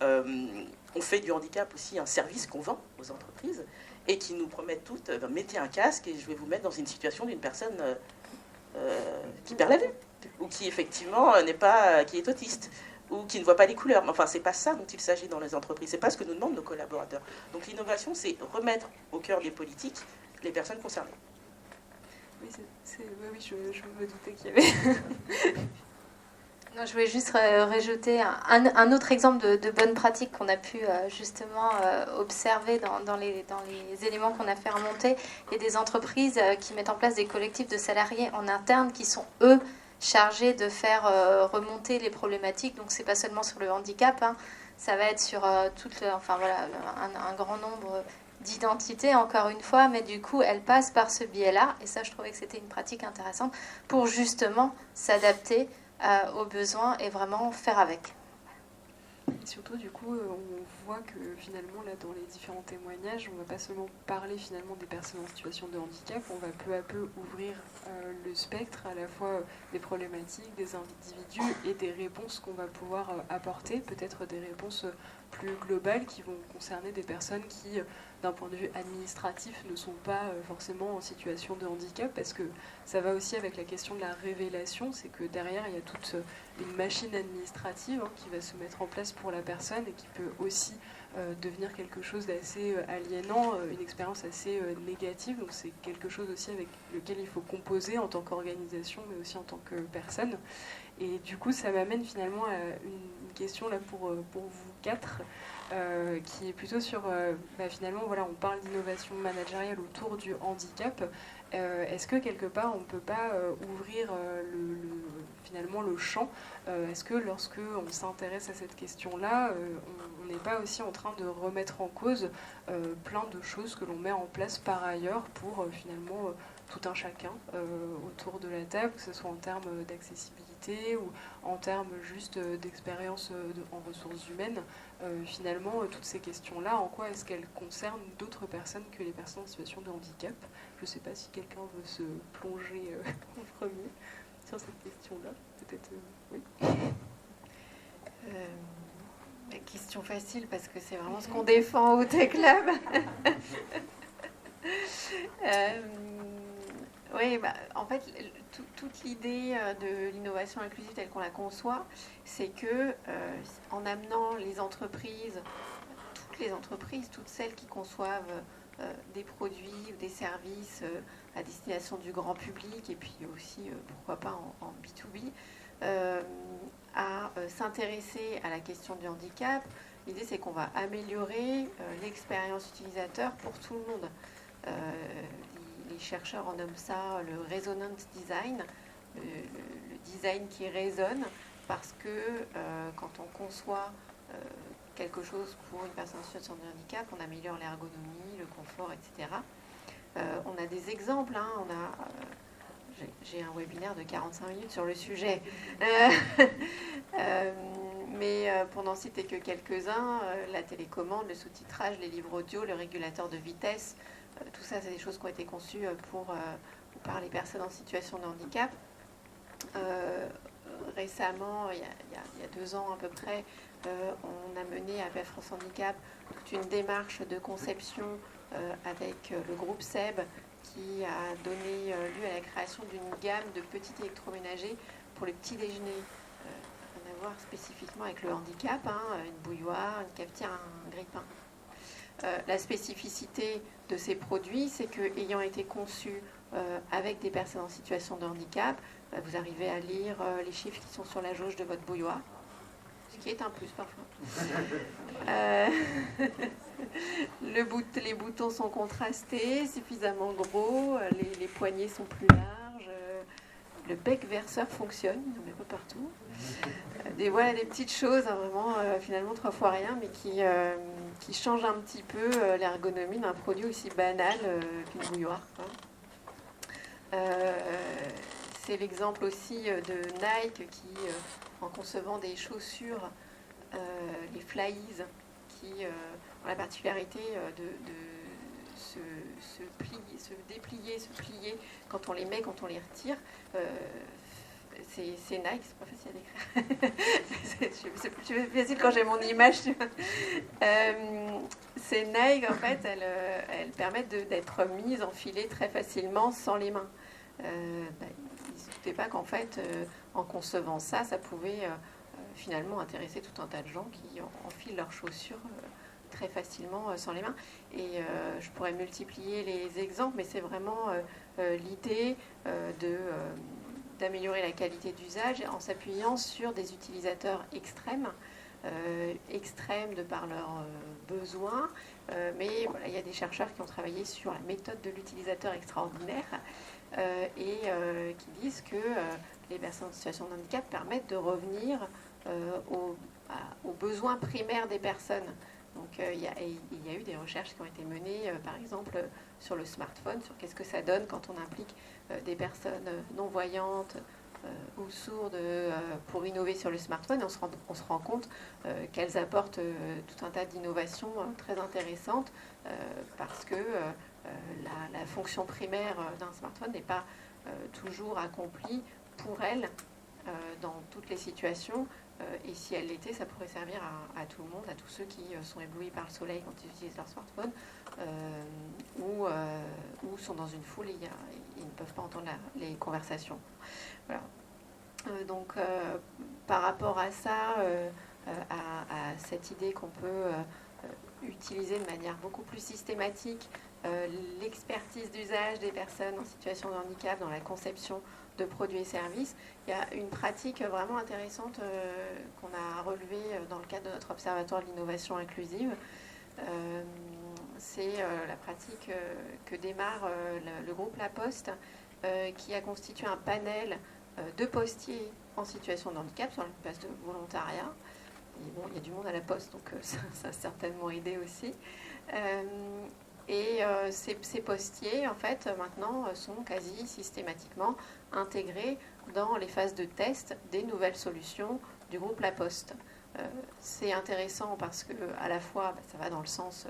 ont fait du handicap aussi un service qu'on vend aux entreprises, et qui nous promettent toutes, mettez un casque et je vais vous mettre dans une situation d'une personne qui perd la vue, ou qui effectivement qui est autiste, ou qui ne voit pas les couleurs. Enfin, c'est pas ça dont il s'agit dans les entreprises. C'est pas ce que nous demandent nos collaborateurs. Donc l'innovation, c'est remettre au cœur des politiques les personnes concernées. Oui, oui, je me doutais qu'il y avait... Non, je voulais juste rajouter un autre exemple de bonne pratique qu'on a pu justement observer dans les éléments qu'on a fait remonter. Il y a des entreprises qui mettent en place des collectifs de salariés en interne qui sont, eux, chargés de faire remonter les problématiques. Donc, c'est pas seulement sur le handicap, hein. Ça va être sur un grand nombre d'identités, encore une fois, mais du coup, elles passent par ce biais-là. Et ça, je trouvais que c'était une pratique intéressante pour justement s'adapter aux besoins et vraiment faire avec. Et surtout, du coup, on voit que finalement, là, dans les différents témoignages, on ne va pas seulement parler finalement des personnes en situation de handicap, on va peu à peu ouvrir le spectre à la fois des problématiques, des individus et des réponses qu'on va pouvoir apporter, peut-être des réponses plus globales qui vont concerner des personnes qui, d'un point de vue administratif, ne sont pas forcément en situation de handicap, parce que ça va aussi avec la question de la révélation, c'est que derrière, il y a toute une machine administrative qui va se mettre en place pour la personne et qui peut aussi devenir quelque chose d'assez aliénant, une expérience assez négative. Donc c'est quelque chose aussi avec lequel il faut composer en tant qu'organisation, mais aussi en tant que personne. Et du coup, ça m'amène finalement à une question là pour vous quatre, qui est plutôt sur, finalement, voilà, on parle d'innovation managériale autour du handicap. Est-ce que quelque part, on ne peut pas ouvrir finalement le champ? Est-ce que lorsque on s'intéresse à cette question-là, on n'est pas aussi en train de remettre en cause plein de choses que l'on met en place par ailleurs pour finalement tout un chacun autour de la table, que ce soit en termes d'accessibilité ou en termes juste d'expérience en ressources humaines. Finalement, toutes ces questions-là, en quoi est-ce qu'elles concernent d'autres personnes que les personnes en situation de handicap? Je ne sais pas si quelqu'un veut se plonger en premier sur cette question-là. Peut-être, oui. Question facile, parce que c'est vraiment ce qu'on défend au Tech Lab. Oui, en fait, toute l'idée de l'innovation inclusive telle qu'on la conçoit, c'est que en amenant les entreprises, toutes celles qui conçoivent des produits ou des services à destination du grand public, et puis aussi, pourquoi pas, en B2B, à s'intéresser à la question du handicap. L'idée, c'est qu'on va améliorer l'expérience utilisateur pour tout le monde. Les chercheurs en nomment ça le resonant design, le design qui résonne, parce que quand on conçoit quelque chose pour une personne en situation de handicap, on améliore l'ergonomie, le confort, etc. On a des exemples, j'ai un webinaire de 45 minutes sur le sujet. Mais pour n'en citer que quelques-uns, la télécommande, le sous-titrage, les livres audio, le régulateur de vitesse, tout ça, c'est des choses qui ont été conçues par les personnes en situation de handicap. Récemment, il y a 2 ans à peu près, on a mené avec France Handicap toute une démarche de conception avec le groupe SEB, qui a donné lieu à la création d'une gamme de petits électroménagers pour le petit déjeuner. Rien à voir spécifiquement avec le handicap, une bouilloire, une cafetière, un grille-pain. La spécificité de ces produits, c'est qu'ayant été conçus avec des personnes en situation de handicap, vous arrivez à lire les chiffres qui sont sur la jauge de votre bouilloire, ce qui est un plus parfois. Les boutons sont contrastés, suffisamment gros, les poignées sont plus larges, le bec verseur fonctionne, il n'y en a pas partout. Des petites choses, vraiment, finalement 3 fois rien, mais qui changent un petit peu l'ergonomie d'un produit aussi banal qu'une bouilloire. C'est l'exemple aussi de Nike qui, en concevant des chaussures, les Fly's, qui ont la particularité de se déplier, se plier quand on les met, quand on les retire. C'est Nike, c'est pas facile à décrire. C'est plus facile quand j'ai mon image. Ces Nike, en fait, elles permettent d'être mises, enfilées très facilement sans les mains. Ils ne se doutaient pas qu'en fait, en concevant ça, ça pouvait finalement intéresser tout un tas de gens qui enfilent leurs chaussures très facilement sans les mains. Et je pourrais multiplier les exemples, mais c'est vraiment l'idée d'améliorer la qualité d'usage en s'appuyant sur des utilisateurs extrêmes de par leurs besoins. Mais voilà, il y a des chercheurs qui ont travaillé sur la méthode de l'utilisateur extraordinaire et qui disent que les personnes en situation de handicap permettent de revenir aux besoins primaires des personnes. Donc il y a eu des recherches qui ont été menées, par exemple, sur le smartphone, sur qu'est-ce que ça donne quand on implique des personnes non-voyantes ou sourdes pour innover sur le smartphone. On se rend compte qu'elles apportent tout un tas d'innovations très intéressantes parce que la fonction primaire d'un smartphone n'est pas toujours accomplie pour elles dans toutes les situations. Et si elle l'était, ça pourrait servir à tout le monde, à tous ceux qui sont éblouis par le soleil quand ils utilisent leur smartphone ou sont dans une foule et ils ne peuvent pas entendre les conversations. Voilà. Donc, par rapport à ça, à cette idée qu'on peut utiliser de manière beaucoup plus systématique l'expertise d'usage des personnes en situation de handicap dans la conception de produits et services, il y a une pratique vraiment intéressante qu'on a relevée dans le cadre de notre observatoire de l'innovation inclusive. C'est la pratique que démarre le groupe La Poste, qui a constitué un panel de postiers en situation de handicap sur une base de volontariat. Et bon, il y a du monde à La Poste, donc ça a certainement aidé aussi. Et ces postiers, en fait, maintenant, sont quasi systématiquement intégrés dans les phases de test des nouvelles solutions du groupe La Poste. C'est intéressant parce que, à la fois, ça va dans le sens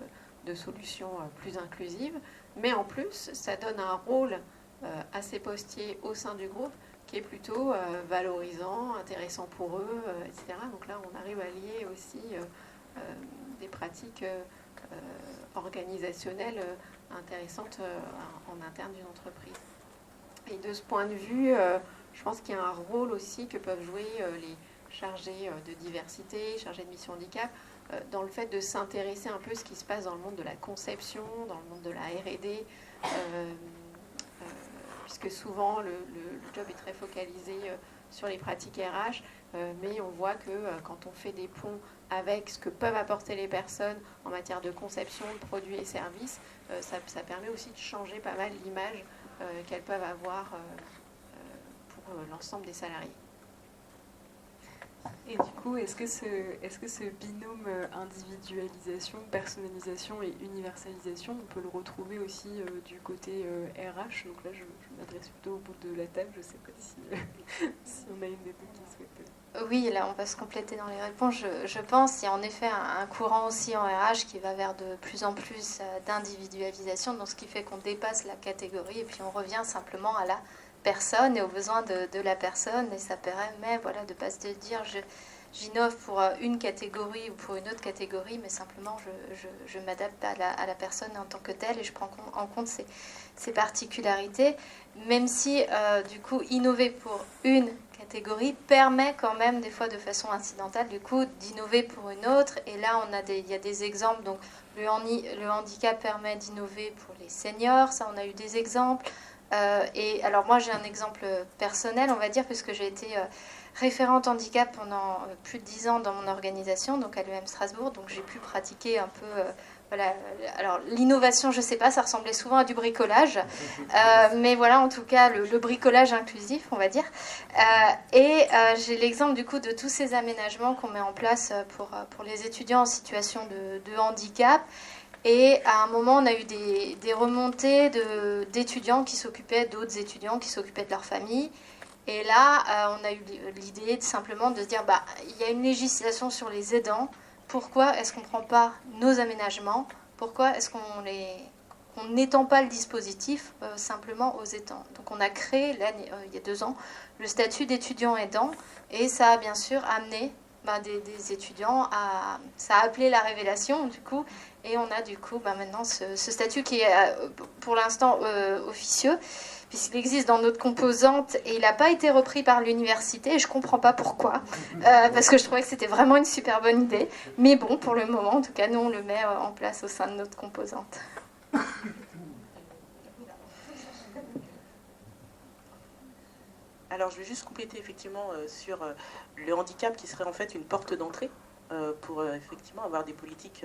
de solutions plus inclusives, mais en plus, ça donne un rôle à ces postiers au sein du groupe qui est plutôt valorisant, intéressant pour eux, etc. Donc là, on arrive à lier aussi des pratiques organisationnelles intéressantes en interne d'une entreprise. Et de ce point de vue, je pense qu'il y a un rôle aussi que peuvent jouer les chargés de diversité, chargés de mission handicap, dans le fait de s'intéresser un peu à ce qui se passe dans le monde de la conception, dans le monde de la R&D, puisque souvent le job est très focalisé sur les pratiques RH, mais on voit que quand on fait des ponts avec ce que peuvent apporter les personnes en matière de conception de produits et services, ça permet aussi de changer pas mal l'image qu'elles peuvent avoir pour l'ensemble des salariés. Et du coup, est-ce que ce binôme individualisation, personnalisation et universalisation, on peut le retrouver aussi du côté RH? Donc là, je m'adresse plutôt au bout de la table. Je ne sais pas si on a une des deux qui souhaite. Oui, là, on va se compléter dans les réponses. Je pense, il y a en effet un courant aussi en RH qui va vers de plus en plus d'individualisation, donc ce qui fait qu'on dépasse la catégorie et puis on revient simplement à la personne et aux besoins de la personne. Et ça permet de ne pas se dire j'innove pour une catégorie ou pour une autre catégorie, mais simplement je m'adapte à la personne en tant que telle et je prends en compte ses particularités, même si du coup innover pour une catégorie permet quand même des fois de façon incidentale du coup d'innover pour une autre. Et là il y a des exemples. Donc le handicap permet d'innover pour les seniors, ça on a eu des exemples. Et alors moi j'ai un exemple personnel, on va dire, puisque j'ai été référente handicap pendant plus de 10 ans dans mon organisation, donc à l'EM Strasbourg, donc j'ai pu pratiquer un peu voilà. Alors l'innovation, je sais pas, ça ressemblait souvent à du bricolage, mais voilà, en tout cas le bricolage inclusif, on va dire. Et j'ai l'exemple du coup de tous ces aménagements qu'on met en place pour les étudiants en situation de handicap. Et à un moment, on a eu des remontées d'étudiants qui s'occupaient d'autres étudiants qui s'occupaient de leur famille. Et là, on a eu l'idée simplement de se dire, il y a une législation sur les aidants. Pourquoi est-ce qu'on ne prend pas nos aménagements? Pourquoi est-ce qu'on n'étend pas le dispositif simplement aux aidants? Donc on a créé, il y a 2 ans, le statut d'étudiant aidant. Et ça a bien sûr amené des étudiants ça a appelé la révélation du coup, et on a du coup maintenant ce statut qui est pour l'instant officieux puisqu'il existe dans notre composante et il n'a pas été repris par l'université et je comprends pas pourquoi, parce que je trouvais que c'était vraiment une super bonne idée, mais bon, pour le moment en tout cas nous on le met en place au sein de notre composante. Alors, je vais juste compléter effectivement sur le handicap qui serait en fait une porte d'entrée pour effectivement avoir des politiques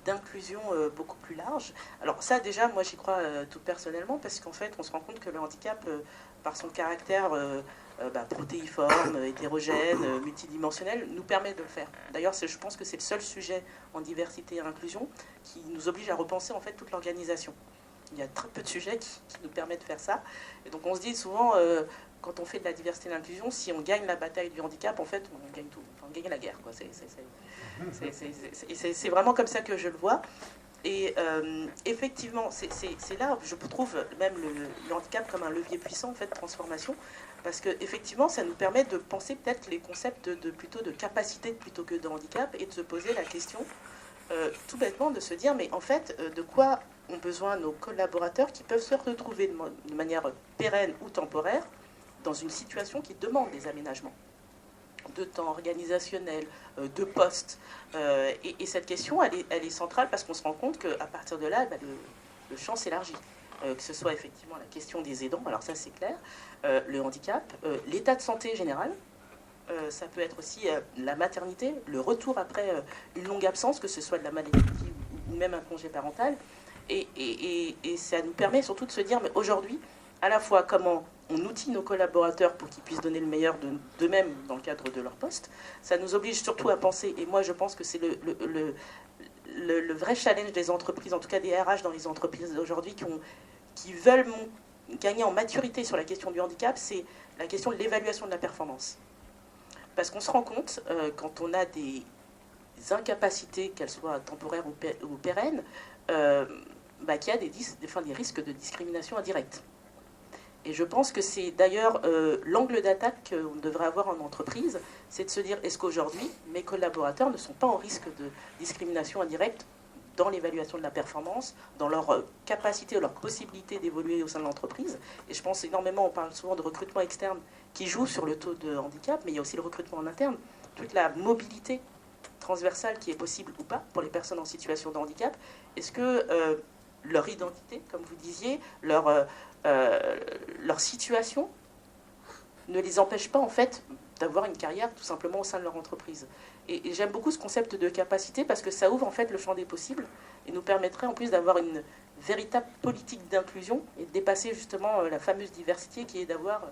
d'inclusion beaucoup plus larges. Alors ça, déjà, moi j'y crois tout personnellement parce qu'en fait, on se rend compte que le handicap, par son caractère protéiforme, hétérogène, multidimensionnel, nous permet de le faire. D'ailleurs, je pense que c'est le seul sujet en diversité et inclusion qui nous oblige à repenser en fait toute l'organisation. Il y a très peu de sujets qui nous permettent de faire ça. Et donc on se dit souvent... quand on fait de la diversité et de l'inclusion, si on gagne la bataille du handicap, en fait, on gagne tout. Enfin, on gagne la guerre, quoi. C'est vraiment comme ça que je le vois. Et effectivement, c'est là, je trouve même le handicap comme un levier puissant en fait, de transformation, parce qu'effectivement, ça nous permet de penser peut-être les concepts plutôt de capacité plutôt que de handicap, et de se poser la question, tout bêtement, de se dire, mais en fait, de quoi ont besoin nos collaborateurs qui peuvent se retrouver de manière pérenne ou temporaire dans une situation qui demande des aménagements de temps organisationnel, de poste. Et cette question, elle est centrale parce qu'on se rend compte qu'à partir de là, le champ s'élargit. Que ce soit effectivement la question des aidants, alors ça c'est clair, le handicap, l'état de santé général, ça peut être aussi la maternité, le retour après une longue absence, que ce soit de la maladie ou même un congé parental. Et ça nous permet surtout de se dire, mais aujourd'hui, à la fois comment on outille nos collaborateurs pour qu'ils puissent donner le meilleur d'eux-mêmes dans le cadre de leur poste. Ça nous oblige surtout à penser, et moi je pense que c'est le vrai challenge des entreprises, en tout cas des RH dans les entreprises aujourd'hui qui veulent gagner en maturité sur la question du handicap, c'est la question de l'évaluation de la performance. Parce qu'on se rend compte, quand on a des incapacités, qu'elles soient temporaires ou pérennes, qu'il y a des risques de discrimination indirecte. Et je pense que c'est d'ailleurs l'angle d'attaque qu'on devrait avoir en entreprise, c'est de se dire, est-ce qu'aujourd'hui, mes collaborateurs ne sont pas en risque de discrimination indirecte dans l'évaluation de la performance, dans leur capacité, leur possibilité d'évoluer au sein de l'entreprise. Et je pense énormément, on parle souvent de recrutement externe qui joue sur le taux de handicap, mais il y a aussi le recrutement en interne, toute la mobilité transversale qui est possible ou pas pour les personnes en situation de handicap. Est-ce que leur identité, comme vous disiez, leur situation ne les empêche pas en fait d'avoir une carrière tout simplement au sein de leur entreprise. Et j'aime beaucoup ce concept de capacité parce que ça ouvre en fait le champ des possibles et nous permettrait en plus d'avoir une véritable politique d'inclusion et de dépasser justement la fameuse diversité qui est d'avoir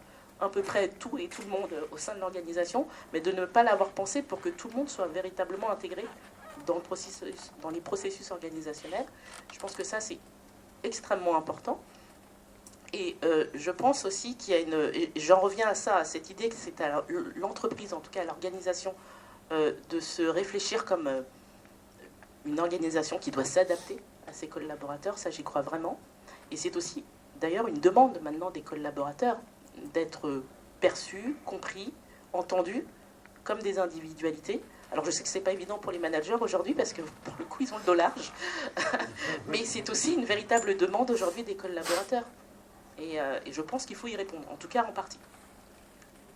à peu près tout et tout le monde au sein de l'organisation, mais de ne pas l'avoir pensé pour que tout le monde soit véritablement intégré dans les processus organisationnels. Je pense que ça c'est extrêmement important. Et je pense aussi qu'il y a et j'en reviens à ça, à cette idée que c'est à l'entreprise, en tout cas à l'organisation, de se réfléchir comme une organisation qui doit s'adapter à ses collaborateurs, ça j'y crois vraiment. Et c'est aussi d'ailleurs une demande maintenant des collaborateurs d'être perçus, compris, entendus comme des individualités. Alors je sais que ce n'est pas évident pour les managers aujourd'hui parce que pour le coup ils ont le dos large, mais c'est aussi une véritable demande aujourd'hui des collaborateurs. Et je pense qu'il faut y répondre, en tout cas en partie.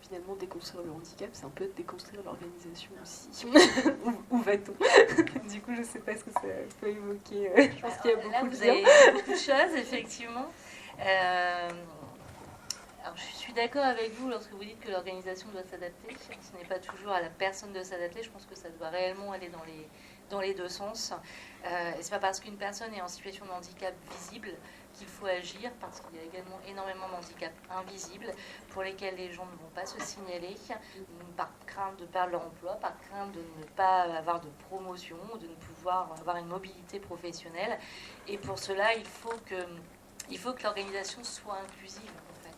Finalement, déconstruire le handicap, c'est un peu déconstruire l'organisation aussi. Où va-t-on? Du coup, je ne sais pas ce que ça peut évoquer. Je pense qu'il y a beaucoup là, de vous avez beaucoup de choses, effectivement. Alors, je suis d'accord avec vous lorsque vous dites que l'organisation doit s'adapter. Ce n'est pas toujours à la personne de s'adapter. Je pense que ça doit réellement aller dans les deux sens. Et c'est pas parce qu'une personne est en situation de handicap visible qu'il faut agir, parce qu'il y a également énormément d'handicaps invisibles pour lesquels les gens ne vont pas se signaler par crainte de perdre leur emploi, par crainte de ne pas avoir de promotion, de ne pouvoir avoir une mobilité professionnelle. Et pour cela, il faut que l'organisation soit inclusive, en fait.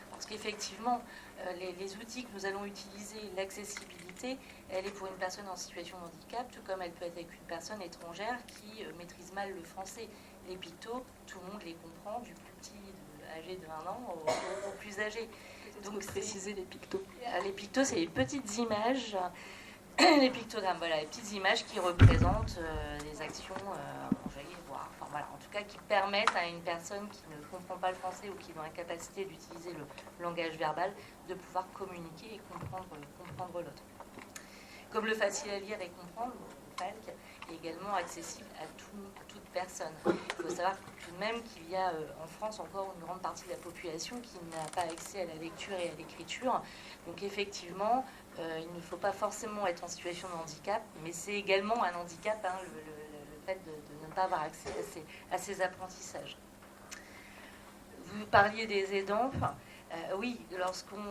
Parce qu'effectivement, les outils que nous allons utiliser, l'accessibilité, elle est pour une personne en situation de handicap, tout comme elle peut être avec une personne étrangère qui maîtrise mal le français. Les pictos, tout le monde les comprend, du plus petit âgé de 1 an au plus âgé. Donc préciser les pictos. Les pictos, c'est les petites images, les pictogrammes, voilà, les petites images qui représentent des actions enjaillées, voire, enfin voilà, en tout cas qui permettent à une personne qui ne comprend pas le français ou qui est dans l'incapacité d'utiliser le langage verbal de pouvoir communiquer et comprendre l'autre. Comme le facile à lire et comprendre, le FALC, est également accessible à toute personne. Il faut savoir tout de même qu'il y a en France encore une grande partie de la population qui n'a pas accès à la lecture et à l'écriture. Donc effectivement, il ne faut pas forcément être en situation de handicap, mais c'est également un handicap, hein, le fait de ne pas avoir accès à ces apprentissages. Vous parliez des aidants. Oui, lorsqu'on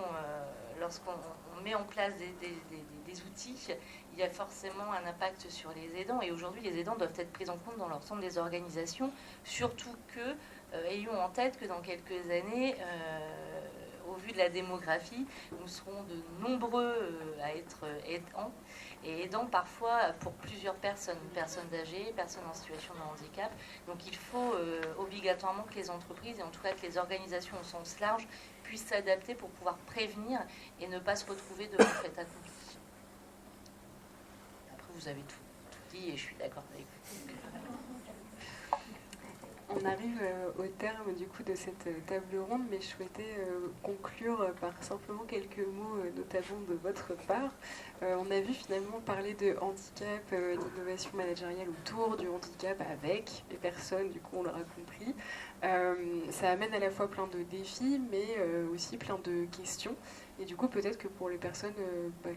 met en place des outils, il y a forcément un impact sur les aidants. Et aujourd'hui, les aidants doivent être pris en compte dans l'ensemble des organisations, surtout que, ayons en tête que dans quelques années, au vu vue de la démographie, nous serons de nombreux à être aidants, et aidants parfois pour plusieurs personnes âgées, personnes en situation de handicap. Donc il faut obligatoirement que les entreprises, et en tout cas que les organisations au sens large, puissent s'adapter pour pouvoir prévenir et ne pas se retrouver devant le fait accompli. Après, vous avez tout dit et je suis d'accord avec vous. On arrive au terme du coup de cette table ronde, mais je souhaitais conclure par simplement quelques mots, notamment de votre part. On a vu finalement parler de handicap, d'innovation managériale autour du handicap avec les personnes, du coup on l'aura compris. Ça amène à la fois plein de défis, mais aussi plein de questions. Et du coup, peut-être que pour les personnes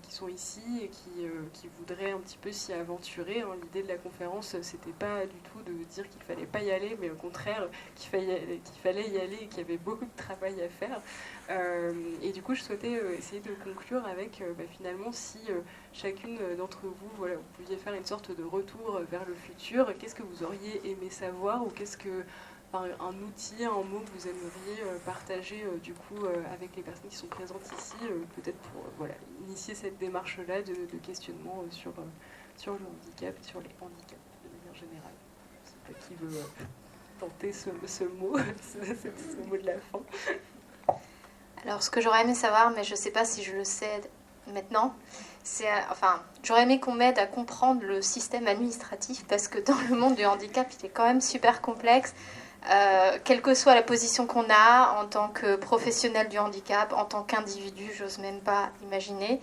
qui sont ici et qui voudraient un petit peu s'y aventurer, hein, l'idée de la conférence, c'était pas du tout de dire qu'il fallait pas y aller, mais au contraire, qu'il fallait y aller et qu'il y avait beaucoup de travail à faire. Et du coup, je souhaitais essayer de conclure avec, finalement, si chacune d'entre vous, voilà, vous pouviez faire une sorte de retour vers le futur, qu'est-ce que vous auriez aimé savoir ou qu'est-ce que... un outil, un mot que vous aimeriez partager du coup avec les personnes qui sont présentes ici, peut-être pour initier cette démarche-là de questionnement sur le handicap, sur les handicaps de manière générale. Je ne sais pas qui veut tenter ce mot, ce mot de la fin. Alors, ce que j'aurais aimé savoir, mais je ne sais pas si je le sais maintenant, c'est, j'aurais aimé qu'on m'aide à comprendre le système administratif, parce que dans le monde du handicap, il est quand même super complexe. Quelle que soit la position qu'on a en tant que professionnel du handicap, en tant qu'individu, j'ose même pas imaginer.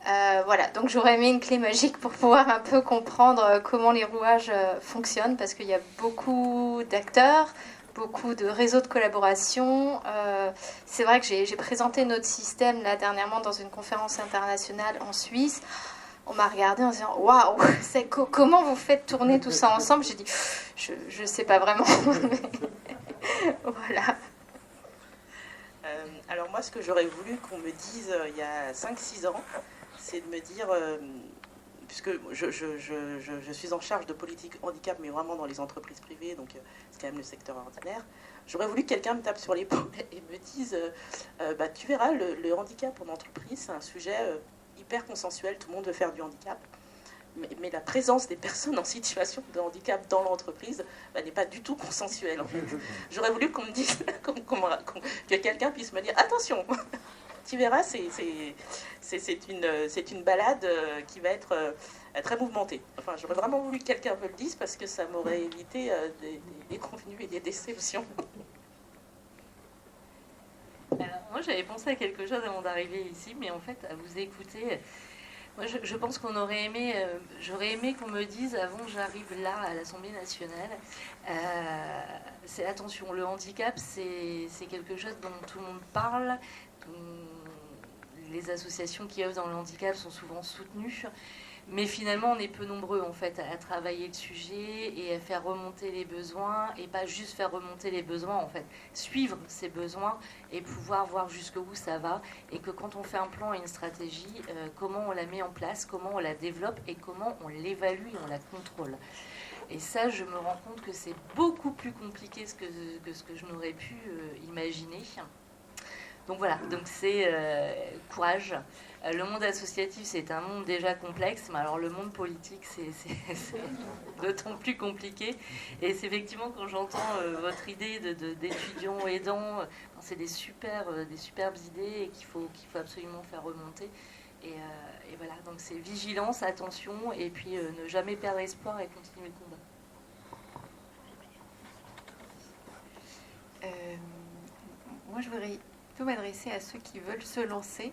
Voilà, donc j'aurais aimé une clé magique pour pouvoir un peu comprendre comment les rouages fonctionnent, parce qu'il y a beaucoup d'acteurs, beaucoup de réseaux de collaboration. C'est vrai que j'ai présenté notre système là dernièrement dans une conférence internationale en Suisse. On m'a regardé en disant « Waouh, comment vous faites tourner tout ça ensemble ?» J'ai dit « Je ne sais pas vraiment. » Voilà. Alors moi, ce que j'aurais voulu qu'on me dise il y a 5-6 ans, c'est de me dire, puisque je suis en charge de politique handicap, mais vraiment dans les entreprises privées, donc c'est quand même le secteur ordinaire, j'aurais voulu que quelqu'un me tape sur l'épaule et me dise tu verras, le handicap en entreprise, c'est un sujet hyper consensuel, tout le monde veut faire du handicap, mais la présence des personnes en situation de handicap dans l'entreprise n'est pas du tout consensuelle. En fait. J'aurais voulu qu'on me dise, que quelqu'un puisse me dire attention, tu verras, c'est une balade qui va être très mouvementée. Enfin, j'aurais vraiment voulu que quelqu'un me le dise parce que ça m'aurait évité des convenus et des déceptions. Alors, moi, j'avais pensé à quelque chose avant d'arriver ici, mais en fait, à vous écouter, moi, je pense qu'on aurait aimé, j'aurais aimé qu'on me dise avant que j'arrive là à l'Assemblée nationale, c'est attention, le handicap, c'est quelque chose dont tout le monde parle, les associations qui œuvrent dans le handicap sont souvent soutenues. Mais finalement, on est peu nombreux en fait à travailler le sujet et à faire remonter les besoins, et pas juste faire remonter les besoins en fait, suivre ces besoins et pouvoir voir jusqu'où ça va, et que quand on fait un plan et une stratégie, comment on la met en place, comment on la développe et comment on l'évalue et on la contrôle. Et ça, je me rends compte que c'est beaucoup plus compliqué que ce que je n'aurais pu imaginer. Donc voilà, donc c'est courage. Le monde associatif, c'est un monde déjà complexe, mais alors le monde politique, c'est d'autant plus compliqué. Et c'est effectivement, quand j'entends votre idée d'étudiants aidants, c'est des superbes idées et qu'il faut absolument faire remonter. Et voilà, donc c'est vigilance, attention, et puis ne jamais perdre espoir et continuer le combat. Moi, je voudrais plutôt m'adresser à ceux qui veulent se lancer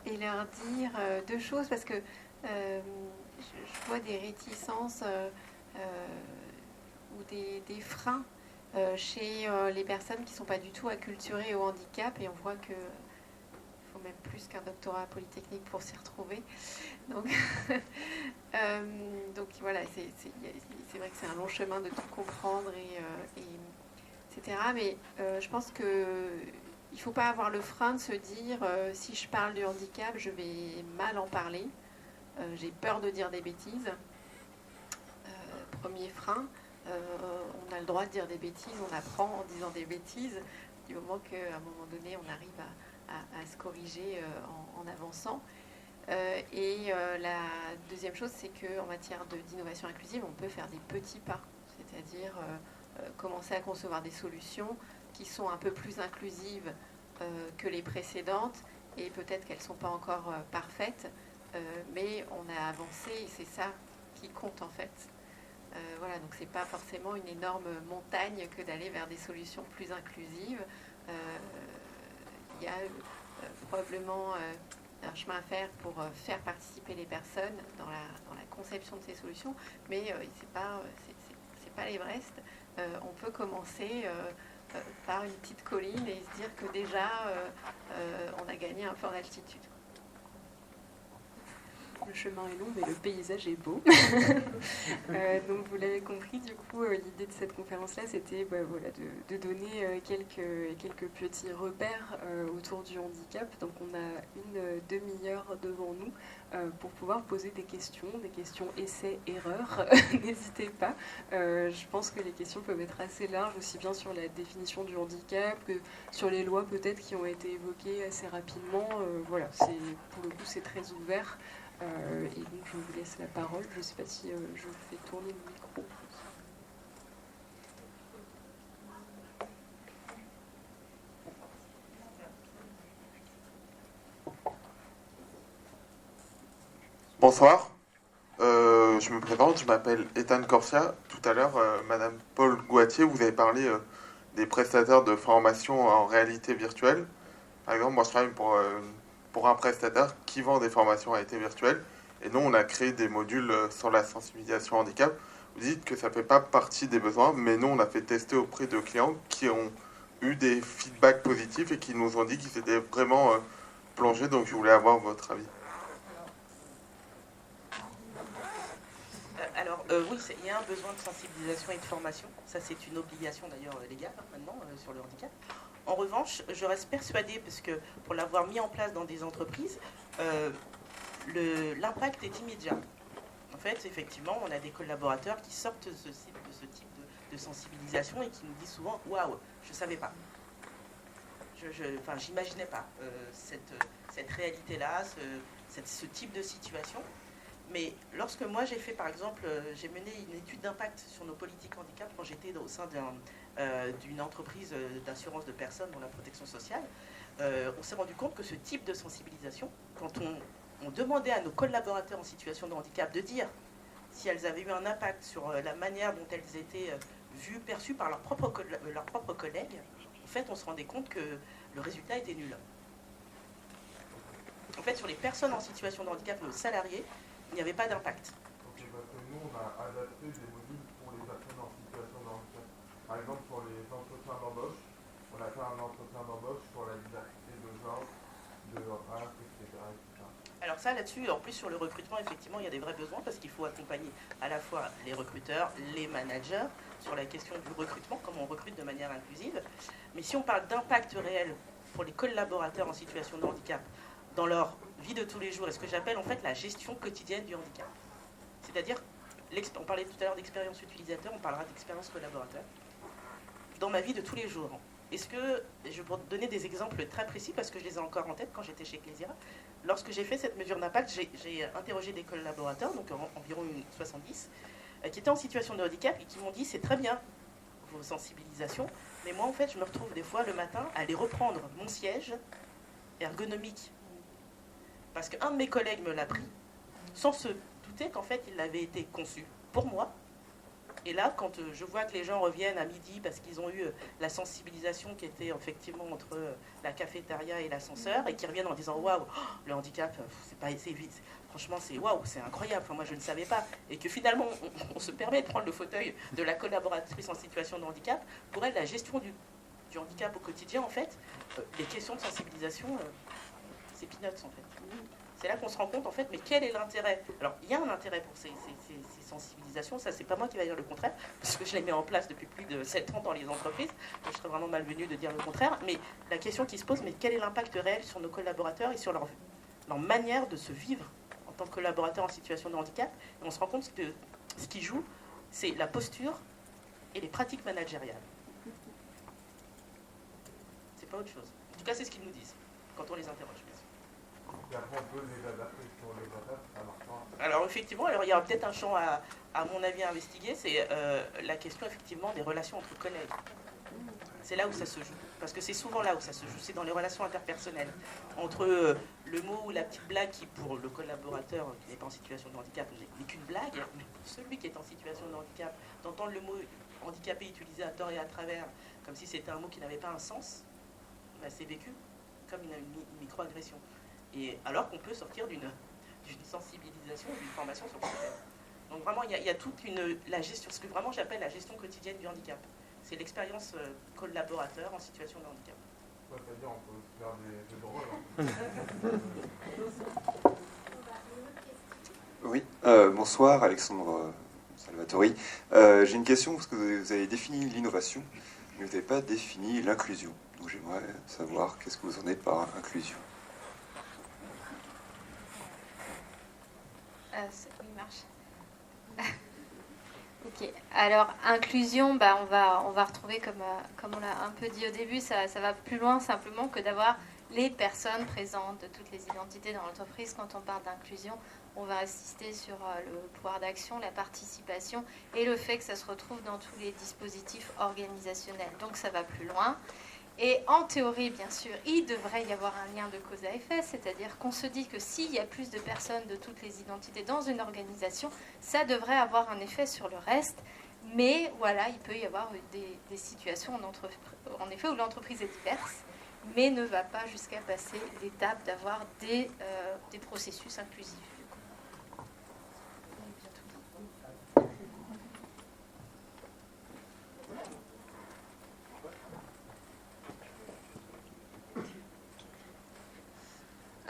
et leur dire deux choses, parce que je vois des réticences ou des freins chez les personnes qui ne sont pas du tout acculturées au handicap, et on voit que il faut même plus qu'un doctorat polytechnique pour s'y retrouver. Donc, donc voilà, c'est vrai que c'est un long chemin de tout comprendre, etc. Mais je pense qu'il ne faut pas avoir le frein de se dire si je parle du handicap, je vais mal en parler. J'ai peur de dire des bêtises. Premier frein, on a le droit de dire des bêtises, on apprend en disant des bêtises. du moment qu'à un moment donné, on arrive à se corriger en avançant. La deuxième chose, c'est qu'en matière d'innovation inclusive, on peut faire des petits pas, c'est-à-dire commencer à concevoir des solutions qui sont un peu plus inclusives que les précédentes, et peut-être qu'elles ne sont pas encore parfaites, mais on a avancé et c'est ça qui compte en fait. Voilà, donc c'est pas forcément une énorme montagne que d'aller vers des solutions plus inclusives. Il y a probablement un chemin à faire pour faire participer les personnes dans la conception de ces solutions, mais c'est pas l'Everest. On peut commencer par une petite colline et se dire que déjà on a gagné un peu en altitude. Le chemin est long, mais le paysage est beau. Donc vous l'avez compris, du coup, l'idée de cette conférence-là, c'était de donner quelques petits repères autour du handicap. Donc on a une demi-heure devant nous pour pouvoir poser des questions essais-erreurs. N'hésitez pas. Je pense que les questions peuvent être assez larges, aussi bien sur la définition du handicap que sur les lois peut-être qui ont été évoquées assez rapidement. Pour le coup, c'est très ouvert. Et donc je vous laisse la parole. Je ne sais pas si je fais tourner le micro. Bonsoir, je me présente, je m'appelle Ethan Corsia. Tout à l'heure, Madame Paul Goitier, vous avez parlé des prestataires de formation en réalité virtuelle. Par exemple, moi je travaille pour un prestataire qui vend des formations en réalité virtuelle. Et nous, on a créé des modules sur la sensibilisation au handicap. Vous dites que ça ne fait pas partie des besoins, mais nous, on a fait tester auprès de clients qui ont eu des feedbacks positifs et qui nous ont dit qu'ils étaient vraiment plongés. Donc, je voulais avoir votre avis. Oui, il y a un besoin de sensibilisation et de formation. Ça, c'est une obligation d'ailleurs légale maintenant sur le handicap. En revanche, je reste persuadée, parce que pour l'avoir mis en place dans des entreprises, l'impact est immédiat. En fait, effectivement, on a des collaborateurs qui sortent de ce type de sensibilisation et qui nous disent souvent « Waouh, je ne savais pas. J'imaginais pas cette réalité-là, ce type de situation. » Mais lorsque moi j'ai fait, par exemple, j'ai mené une étude d'impact sur nos politiques handicap quand j'étais au sein d'une entreprise d'assurance de personnes dans la protection sociale, on s'est rendu compte que ce type de sensibilisation, quand on demandait à nos collaborateurs en situation de handicap de dire si elles avaient eu un impact sur la manière dont elles étaient vues, perçues par leurs propres collègues, en fait on se rendait compte que le résultat était nul. En fait, sur les personnes en situation de handicap, nos salariés, il n'y avait pas d'impact. Ok, parce que nous, on a adapté des modules pour les personnes en situation de handicap. Par exemple, pour les entretiens d'embauche, on a fait un entretien d'embauche sur la diversité de genre, de race, etc. Alors ça, là-dessus, en plus sur le recrutement, effectivement, il y a des vrais besoins parce qu'il faut accompagner à la fois les recruteurs, les managers, sur la question du recrutement, comment on recrute de manière inclusive. Mais si on parle d'impact réel pour les collaborateurs en situation de handicap, dans leur vie de tous les jours, et ce que j'appelle en fait la gestion quotidienne du handicap. C'est-à-dire, on parlait tout à l'heure d'expérience utilisateur, on parlera d'expérience collaborateur. Dans ma vie de tous les jours, est-ce que, je vais vous donner des exemples très précis parce que je les ai encore en tête quand j'étais chez Clésira. Lorsque j'ai fait cette mesure d'impact, j'ai interrogé des collaborateurs, donc environ 70, qui étaient en situation de handicap et qui m'ont dit c'est très bien vos sensibilisations, mais moi en fait je me retrouve des fois le matin à aller reprendre mon siège ergonomique. Parce qu'un de mes collègues me l'a pris, sans se douter qu'en fait, il avait été conçu pour moi. Et là, quand je vois que les gens reviennent à midi parce qu'ils ont eu la sensibilisation qui était effectivement entre la cafétéria et l'ascenseur, et qui reviennent en disant « Waouh, le handicap, franchement, c'est waouh, c'est incroyable, enfin, moi je ne savais pas. » Et que finalement, on se permet de prendre le fauteuil de la collaboratrice en situation de handicap. Pour elle, la gestion du handicap au quotidien, en fait, les questions de sensibilisation... c'est peanuts en fait. C'est là qu'on se rend compte en fait, mais quel est l'intérêt? Alors il y a un intérêt pour ces sensibilisations, ça c'est pas moi qui va dire le contraire, parce que je les mets en place depuis plus de 7 ans dans les entreprises, donc je serais vraiment malvenue de dire le contraire, mais la question qui se pose, mais quel est l'impact réel sur nos collaborateurs et sur leur manière de se vivre en tant que collaborateur en situation de handicap? Et on se rend compte que ce qui joue, c'est la posture et les pratiques managériales. c'est pas autre chose. En tout cas, c'est ce qu'ils nous disent quand on les interroge, bien sûr. Et après, on peut les adapter sur les adaptes, ça marchera. Alors effectivement, alors, il y a peut-être un champ à mon avis à investiguer, c'est la question effectivement des relations entre collègues. C'est là où ça se joue, parce que c'est souvent là où ça se joue, c'est dans les relations interpersonnelles, entre le mot ou la petite blague qui, pour le collaborateur qui n'est pas en situation de handicap, n'est qu'une blague, mais pour celui qui est en situation de handicap, d'entendre le mot handicapé utilisé à tort et à travers, comme si c'était un mot qui n'avait pas un sens, bah, c'est vécu comme une micro-agression. Et alors qu'on peut sortir d'une sensibilisation, d'une formation sur le sujet. Donc vraiment, il y a toute la gestion, ce que vraiment j'appelle la gestion quotidienne du handicap. C'est l'expérience collaborateur en situation de handicap. Ouais, c'est-à-dire, on peut faire des jeux de rôle. Oui, bonsoir Alexandre Salvatori. J'ai une question parce que vous avez défini l'innovation, mais vous n'avez pas défini l'inclusion. Donc j'aimerais savoir qu'est-ce que vous entendez par inclusion. Oui, marche. Ok. Alors, inclusion, bah, on va retrouver, comme on l'a un peu dit au début, ça va plus loin simplement que d'avoir les personnes présentes de toutes les identités dans l'entreprise. Quand on parle d'inclusion, on va insister sur le pouvoir d'action, la participation et le fait que ça se retrouve dans tous les dispositifs organisationnels. Donc, ça va plus loin. Et en théorie, bien sûr, il devrait y avoir un lien de cause à effet, c'est-à-dire qu'on se dit que s'il y a plus de personnes de toutes les identités dans une organisation, ça devrait avoir un effet sur le reste. Mais voilà, il peut y avoir des situations en effet où l'entreprise est diverse, mais ne va pas jusqu'à passer l'étape d'avoir des processus inclusifs.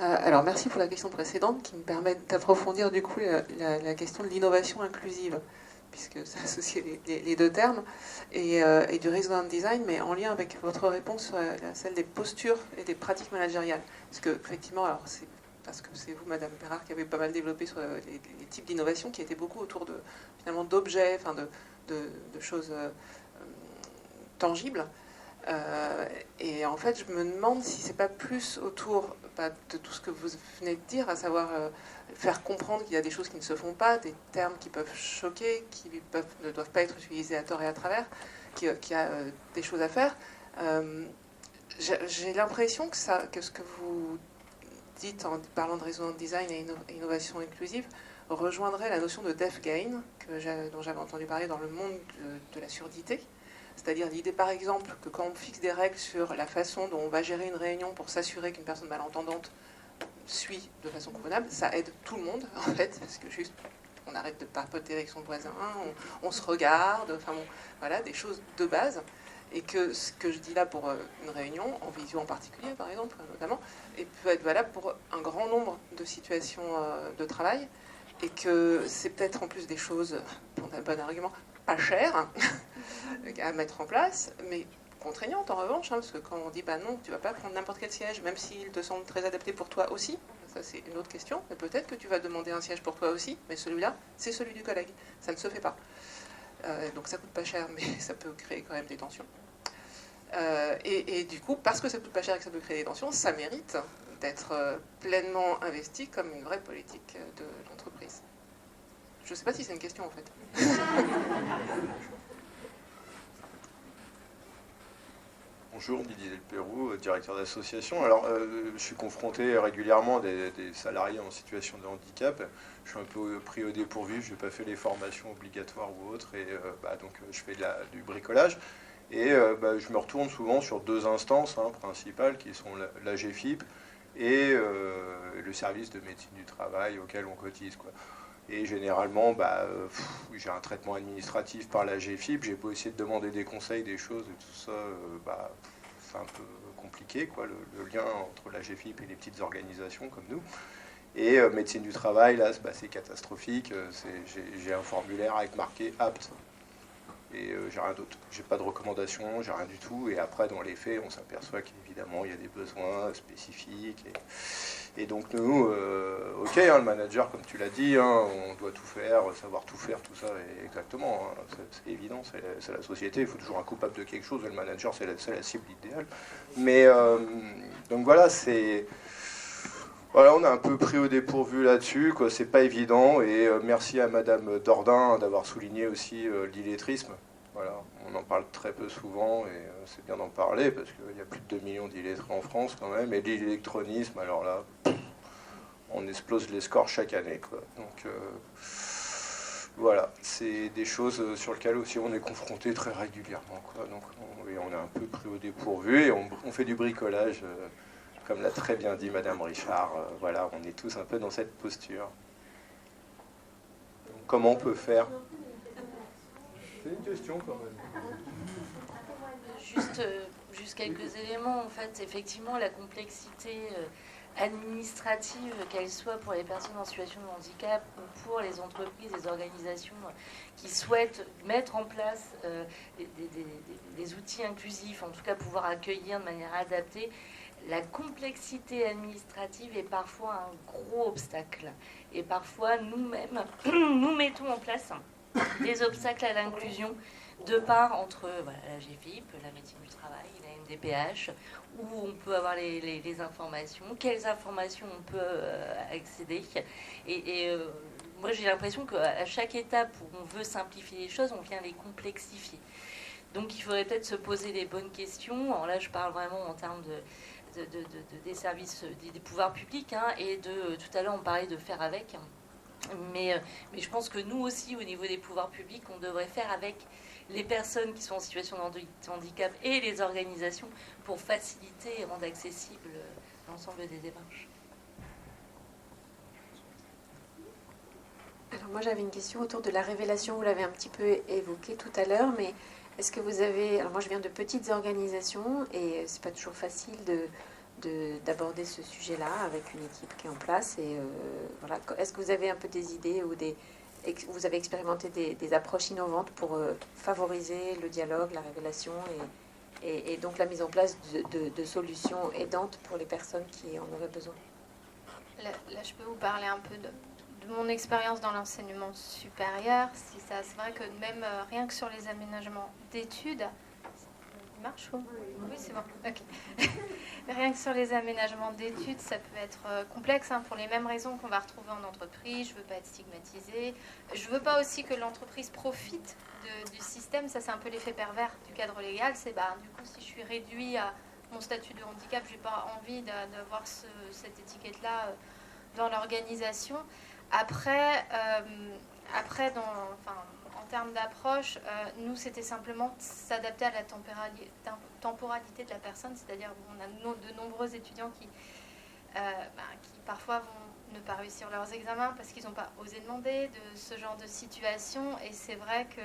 Alors merci pour la question précédente qui me permet d'approfondir du coup la question de l'innovation inclusive, puisque ça associe les deux termes, et du resident design, mais en lien avec votre réponse sur celle des postures et des pratiques managériales. Parce que effectivement, alors c'est parce que c'est vous, Madame Perrard, qui avez pas mal développé sur les types d'innovation qui étaient beaucoup autour de finalement d'objets, enfin de choses tangibles. Et en fait, je me demande si c'est pas plus autour de tout ce que vous venez de dire, à savoir faire comprendre qu'il y a des choses qui ne se font pas, des termes qui peuvent choquer, qui ne doivent pas être utilisés à tort et à travers, qu'il y a des choses à faire. J'ai l'impression que ce que vous dites en parlant de resident design et innovation inclusive rejoindrait la notion de deaf gain dont j'avais entendu parler dans le monde de la surdité. C'est-à-dire l'idée, par exemple, que quand on fixe des règles sur la façon dont on va gérer une réunion pour s'assurer qu'une personne malentendante suit de façon convenable, ça aide tout le monde, en fait, parce que juste, on arrête de papoter avec son voisin, on se regarde, enfin bon, voilà, des choses de base. Et que ce que je dis là pour une réunion, en visio en particulier, par exemple, notamment, et peut être valable pour un grand nombre de situations de travail, et que c'est peut-être en plus des choses, pour un bon argument, pas chères à mettre en place, mais contraignantes en revanche, parce que quand on dit bah non, tu vas pas prendre n'importe quel siège, même s'il te semble très adapté pour toi aussi, ça c'est une autre question, mais peut-être que tu vas demander un siège pour toi aussi, mais celui-là, c'est celui du collègue, ça ne se fait pas. Donc ça coûte pas cher, mais ça peut créer quand même des tensions. Et du coup, parce que ça coûte pas cher et que ça peut créer des tensions, ça mérite d'être pleinement investi comme une vraie politique de l'entreprise. Je ne sais pas si c'est une question en fait. Bonjour, Didier Delperroux, directeur d'association. Alors, je suis confronté régulièrement à des salariés en situation de handicap. Je suis un peu pris au dépourvu, je n'ai pas fait les formations obligatoires ou autres, et donc je fais du bricolage. Et je me retourne souvent sur deux instances principales qui sont la GFIP et le service de médecine du travail auquel on cotise, quoi. Et généralement, j'ai un traitement administratif par la GFIP. J'ai beau essayer de demander des conseils, des choses, et tout ça, c'est un peu compliqué, quoi, le lien entre la GFIP et les petites organisations comme nous. Et médecine du travail, là, c'est catastrophique. J'ai un formulaire avec marqué apte. Et j'ai rien d'autre. J'ai pas de recommandations, j'ai rien du tout. Et après, dans les faits, on s'aperçoit qu'évidemment, il y a des besoins spécifiques. Et donc nous, ok, le manager, comme tu l'as dit, on doit tout faire, savoir tout faire, tout ça, exactement. C'est évident, c'est la société, il faut toujours un coupable de quelque chose. Et le manager, c'est la cible idéale. Mais donc voilà, Voilà, on a un peu pris au dépourvu là-dessus, quoi. C'est pas évident. Et merci à Madame Dordain d'avoir souligné aussi l'illettrisme. Voilà, on en parle très peu souvent et c'est bien d'en parler parce qu'il y a plus de 2 millions d'illettrés en France quand même. Et l'électronisme, alors là, on explose les scores chaque année, quoi. Donc voilà, c'est des choses sur lesquelles aussi on est confronté très régulièrement, quoi. Donc on est un peu pris au dépourvu et on fait du bricolage. Comme l'a très bien dit Madame Richard, voilà, on est tous un peu dans cette posture. Donc, comment on peut faire? C'est une question quand même. Juste quelques éléments. En fait, effectivement, la complexité administrative, qu'elle soit pour les personnes en situation de handicap ou pour les entreprises, les organisations qui souhaitent mettre en place des outils inclusifs, en tout cas pouvoir accueillir de manière adaptée, la complexité administrative est parfois un gros obstacle. Et parfois, nous-mêmes, nous mettons en place des obstacles à l'inclusion de part entre la GFIP, la médecine du travail, la MDPH, où on peut avoir les informations, quelles informations on peut accéder. Et moi, j'ai l'impression qu'à chaque étape où on veut simplifier les choses, on vient les complexifier. Donc, il faudrait peut-être se poser les bonnes questions. Alors là, je parle vraiment en termes des services, des pouvoirs publics, et tout à l'heure on parlait de faire avec, mais je pense que nous aussi au niveau des pouvoirs publics on devrait faire avec les personnes qui sont en situation de handicap et les organisations pour faciliter et rendre accessible l'ensemble des démarches. Alors moi j'avais une question autour de la révélation, vous l'avez un petit peu évoqué tout à l'heure, mais est-ce que vous avez... Alors moi je viens de petites organisations et c'est pas toujours facile d'aborder ce sujet-là avec une équipe qui est en place. Et voilà. Est-ce que vous avez un peu des idées ou vous avez expérimenté des approches innovantes pour favoriser le dialogue, la révélation et donc la mise en place de solutions aidantes pour les personnes qui en auraient besoin? Là, je peux vous parler un peu de mon expérience dans l'enseignement supérieur. C'est vrai que même rien que sur les aménagements d'études, il marche ou? Oui, c'est bon. Okay. Rien que sur les aménagements d'études, ça peut être complexe pour les mêmes raisons qu'on va retrouver en entreprise. Je veux pas être stigmatisée. Je veux pas aussi que l'entreprise profite du système. Ça, c'est un peu l'effet pervers du cadre légal. C'est du coup, si je suis réduit à mon statut de handicap, j'ai pas envie d'avoir cette étiquette-là dans l'organisation. Après, en termes d'approche, nous, c'était simplement s'adapter à la temporalité de la personne, c'est-à-dire on a de nombreux étudiants qui parfois vont ne pas réussir leurs examens parce qu'ils n'ont pas osé demander de ce genre de situation. Et c'est vrai que,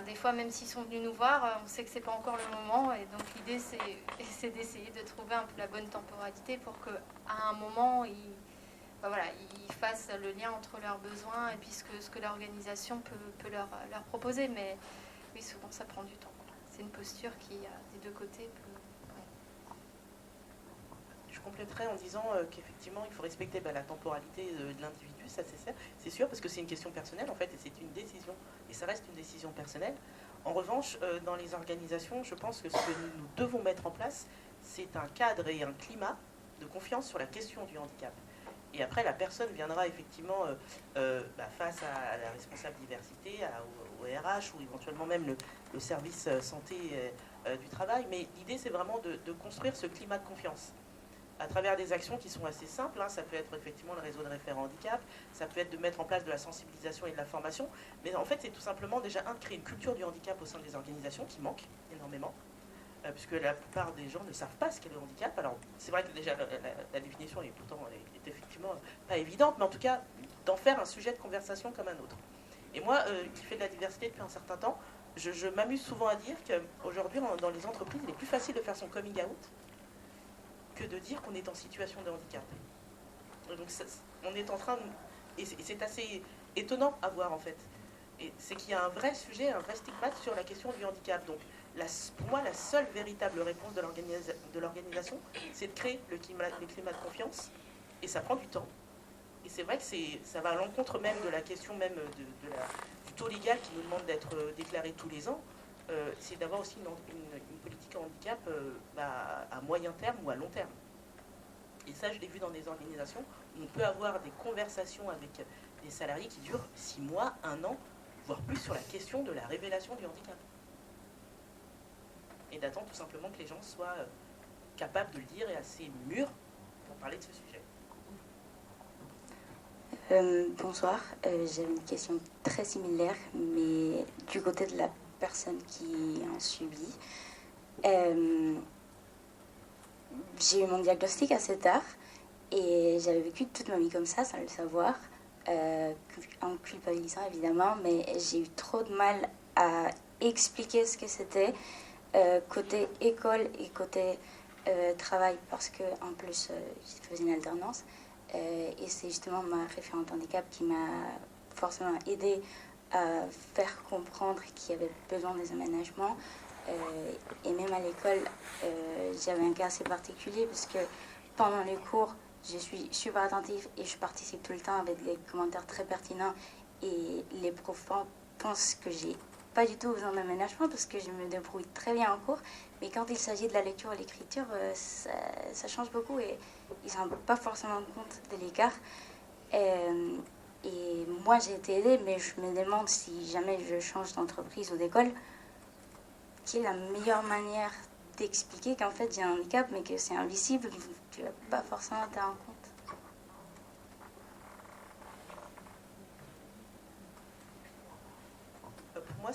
des fois, même s'ils sont venus nous voir, on sait que c'est pas encore le moment. Et donc l'idée, c'est d'essayer de trouver un peu la bonne temporalité pour qu'à un moment, ils fassent le lien entre leurs besoins et puis ce que l'organisation peut leur proposer. Mais oui, souvent ça prend du temps. C'est une posture qui, des deux côtés, peut... Je compléterai en disant qu'effectivement, il faut respecter la temporalité de l'individu, ça c'est sûr, parce que c'est une question personnelle en fait, et c'est une décision, et ça reste une décision personnelle. En revanche, dans les organisations, je pense que ce que nous devons mettre en place, c'est un cadre et un climat de confiance sur la question du handicap. Et après, la personne viendra effectivement face à la responsable diversité, au RH ou éventuellement même le service santé du travail. Mais l'idée, c'est vraiment de construire ce climat de confiance à travers des actions qui sont assez simples. Ça peut être effectivement le réseau de référents handicap, ça peut être de mettre en place de la sensibilisation et de la formation. Mais en fait, c'est tout simplement déjà de créer une culture du handicap au sein des organisations qui manque énormément. Puisque la plupart des gens ne savent pas ce qu'est le handicap. Alors, c'est vrai que déjà la définition est effectivement pas évidente, mais en tout cas, d'en faire un sujet de conversation comme un autre. Et moi, qui fais de la diversité depuis un certain temps, je m'amuse souvent à dire qu'aujourd'hui, dans les entreprises, il est plus facile de faire son coming out que de dire qu'on est en situation de handicap. Donc, on est en train de... Et c'est assez étonnant à voir, en fait. Et c'est qu'il y a un vrai sujet, un vrai stigmate sur la question du handicap. Donc, pour moi, la seule véritable réponse de l'organisation, c'est de créer le climat de confiance, et ça prend du temps. Et c'est vrai que ça va à l'encontre même de la question même du taux légal qui nous demande d'être déclaré tous les ans. C'est d'avoir aussi une politique en handicap à moyen terme ou à long terme. Et ça, je l'ai vu dans des organisations où on peut avoir des conversations avec des salariés qui durent 6 mois, 1 an, voire plus sur la question de la révélation du handicap. Et d'attendre tout simplement que les gens soient capables de le dire et assez mûrs pour parler de ce sujet. Bonsoir, j'ai une question très similaire, mais du côté de la personne qui en subit. J'ai eu mon diagnostic assez tard et j'avais vécu toute ma vie comme ça, sans le savoir, en culpabilisant évidemment, mais j'ai eu trop de mal à expliquer ce que c'était côté école et côté travail, parce que en plus je faisais une alternance. Et c'est justement ma référente handicap qui m'a forcément aidée à faire comprendre qu'il y avait besoin des aménagements. Et même à l'école, j'avais un cas assez particulier parce que pendant les cours, je suis super attentive et je participe tout le temps avec des commentaires très pertinents. Et les profs pensent que j'ai pas du tout besoin d'aménagement parce que je me débrouille très bien en cours. Mais quand il s'agit de la lecture et l'écriture, ça change beaucoup et ils ne se rendent pas forcément compte de l'écart. Et moi, j'ai été aidée, mais je me demande si jamais je change d'entreprise ou d'école, quelle est la meilleure manière d'expliquer qu'en fait j'ai un handicap, mais que c'est invisible, que tu ne vas pas forcément tenir en compte. Pour moi,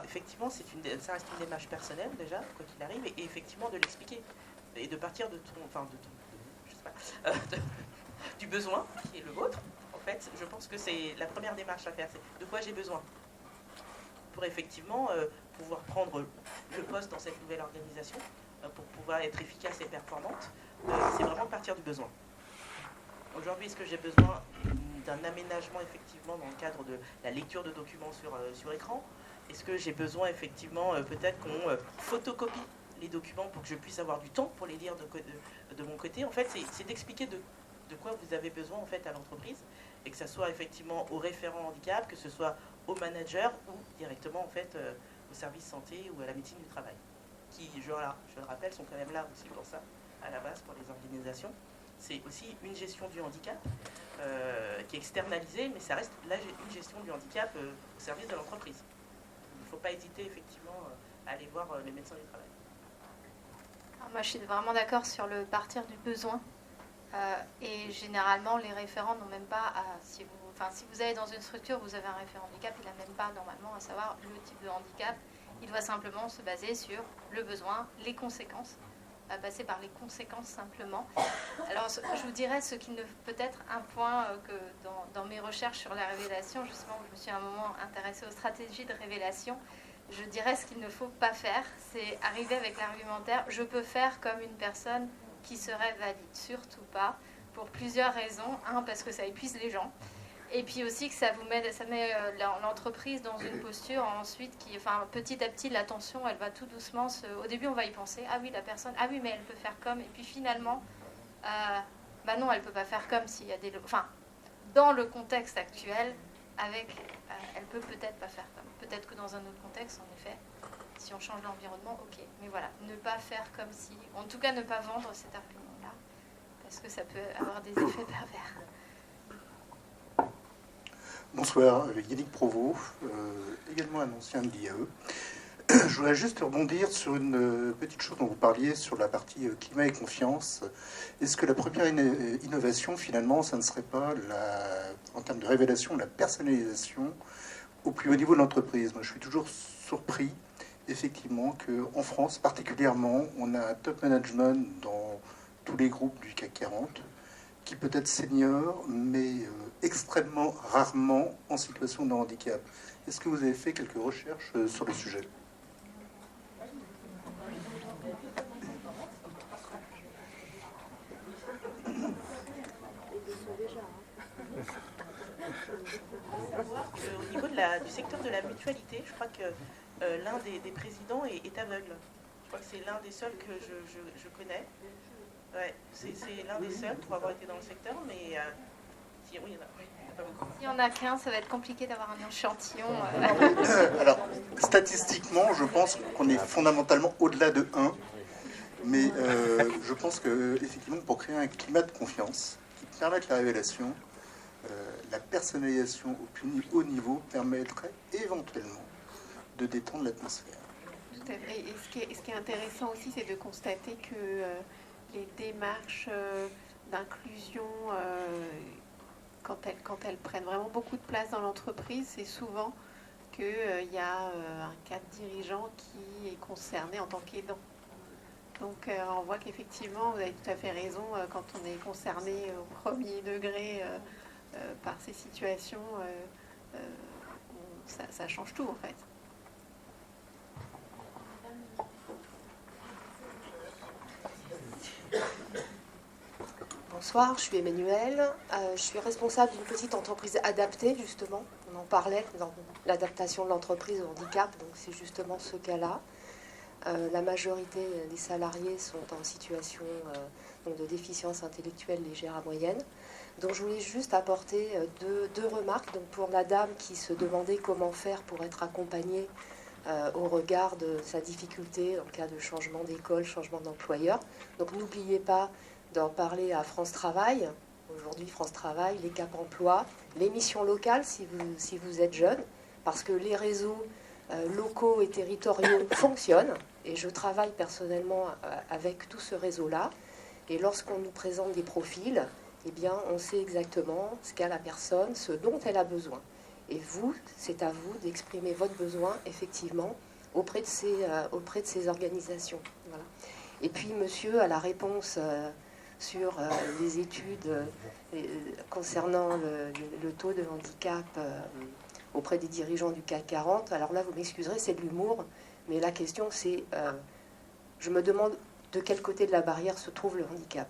effectivement, ça reste une démarche personnelle déjà, quoi qu'il arrive, et effectivement de l'expliquer et de partir du besoin qui est le vôtre. En fait, je pense que c'est la première démarche à faire, c'est de quoi j'ai besoin pour effectivement pouvoir prendre le poste dans cette nouvelle organisation, pour pouvoir être efficace et performante. C'est vraiment partir du besoin. Aujourd'hui, est-ce que j'ai besoin d'un aménagement effectivement dans le cadre de la lecture de documents sur écran? Est-ce que j'ai besoin effectivement peut-être qu'on photocopie les documents pour que je puisse avoir du temps pour les lire de mon côté? En fait, c'est d'expliquer de quoi vous avez besoin en fait à l'entreprise, et que ce soit effectivement au référent handicap, que ce soit au manager ou directement en fait au service santé ou à la médecine du travail, qui, je le rappelle, sont quand même là aussi pour ça, à la base pour les organisations. C'est aussi une gestion du handicap qui est externalisée, mais ça reste une gestion du handicap au service de l'entreprise. Il ne faut pas hésiter effectivement à aller voir les médecins du travail. Alors moi, je suis vraiment d'accord sur le partir du besoin. Et généralement, les référents n'ont même pas à... Si vous allez dans une structure, vous avez un référent handicap, il n'a même pas normalement à savoir le type de handicap. Il doit simplement se baser sur le besoin, les conséquences, passer par les conséquences simplement. Alors, je vous dirais ce qui ne peut-être un point que dans mes recherches sur la révélation, justement, je me suis à un moment intéressée aux stratégies de révélation. Je dirais ce qu'il ne faut pas faire, c'est arriver avec l'argumentaire « je peux faire comme une personne qui serait valide ». Surtout pas, pour plusieurs raisons. Un, parce que ça épuise les gens. Et puis aussi que ça met l'entreprise dans une posture ensuite qui, petit à petit, l'attention, elle va tout doucement au début, on va y penser, ah oui, la personne, ah oui, mais elle peut faire comme, et puis finalement, non, elle peut pas faire comme s'il y a dans le contexte actuel, elle peut peut-être pas faire comme. Peut-être que dans un autre contexte, en effet, si on change l'environnement, ok. Mais voilà, ne pas faire comme si, en tout cas, ne pas vendre cet argument-là, parce que ça peut avoir des effets pervers. Bonsoir, Yannick Provost, également un ancien de l'IAE. Je voudrais juste rebondir sur une petite chose dont vous parliez sur la partie climat et confiance. Est-ce que la première innovation, finalement, ça ne serait pas, en termes de révélation, la personnalisation au plus haut niveau de l'entreprise? Moi, je suis toujours surpris, effectivement, qu'en France, particulièrement, on a un top management dans tous les groupes du CAC 40, qui peut être senior, mais extrêmement rarement en situation de handicap. Est-ce que vous avez fait quelques recherches sur le sujet? au niveau du secteur de la mutualité, je crois que l'un des présidents est aveugle. Je crois que c'est l'un des seuls que je connais. Ouais, c'est l'un des seuls pour avoir été dans le secteur, mais si, oui, il y en a pas beaucoup. S'il y en a qu'un, ça va être compliqué d'avoir un échantillon. Alors, statistiquement, je pense qu'on est fondamentalement au-delà de 1. Mais je pense que effectivement, pour créer un climat de confiance qui permette la révélation, la personnalisation au plus haut niveau permettrait éventuellement de détendre l'atmosphère. Tout à fait. Et ce qui est intéressant aussi, c'est de constater que les démarches d'inclusion, quand elles prennent vraiment beaucoup de place dans l'entreprise, c'est souvent qu'il y a un cadre dirigeant qui est concerné en tant qu'aidant. Donc on voit qu'effectivement, vous avez tout à fait raison, quand on est concerné au premier degré par ces situations, ça change tout en fait. Bonsoir, je suis Emmanuelle. Je suis responsable d'une petite entreprise adaptée, justement. On en parlait dans l'adaptation de l'entreprise au handicap, donc c'est justement ce cas-là. La majorité des salariés sont en situation donc de déficience intellectuelle légère à moyenne. Donc je voulais juste apporter deux remarques. Donc pour la dame qui se demandait comment faire pour être accompagnée au regard de sa difficulté en cas de changement d'école, changement d'employeur. Donc n'oubliez pas d'en parler à France Travail. Aujourd'hui, France Travail, les Cap Emploi, les missions locales si vous êtes jeune, parce que les réseaux locaux et territoriaux fonctionnent. Et je travaille personnellement avec tout ce réseau-là. Et lorsqu'on nous présente des profils, eh bien, on sait exactement ce qu'a la personne, ce dont elle a besoin. Et vous, c'est à vous d'exprimer votre besoin, effectivement, auprès de ces organisations. Voilà. Et puis, monsieur, à la réponse sur les études concernant le taux de handicap auprès des dirigeants du CAC 40, alors là, vous m'excuserez, c'est de l'humour, mais la question, c'est, je me demande de quel côté de la barrière se trouve le handicap.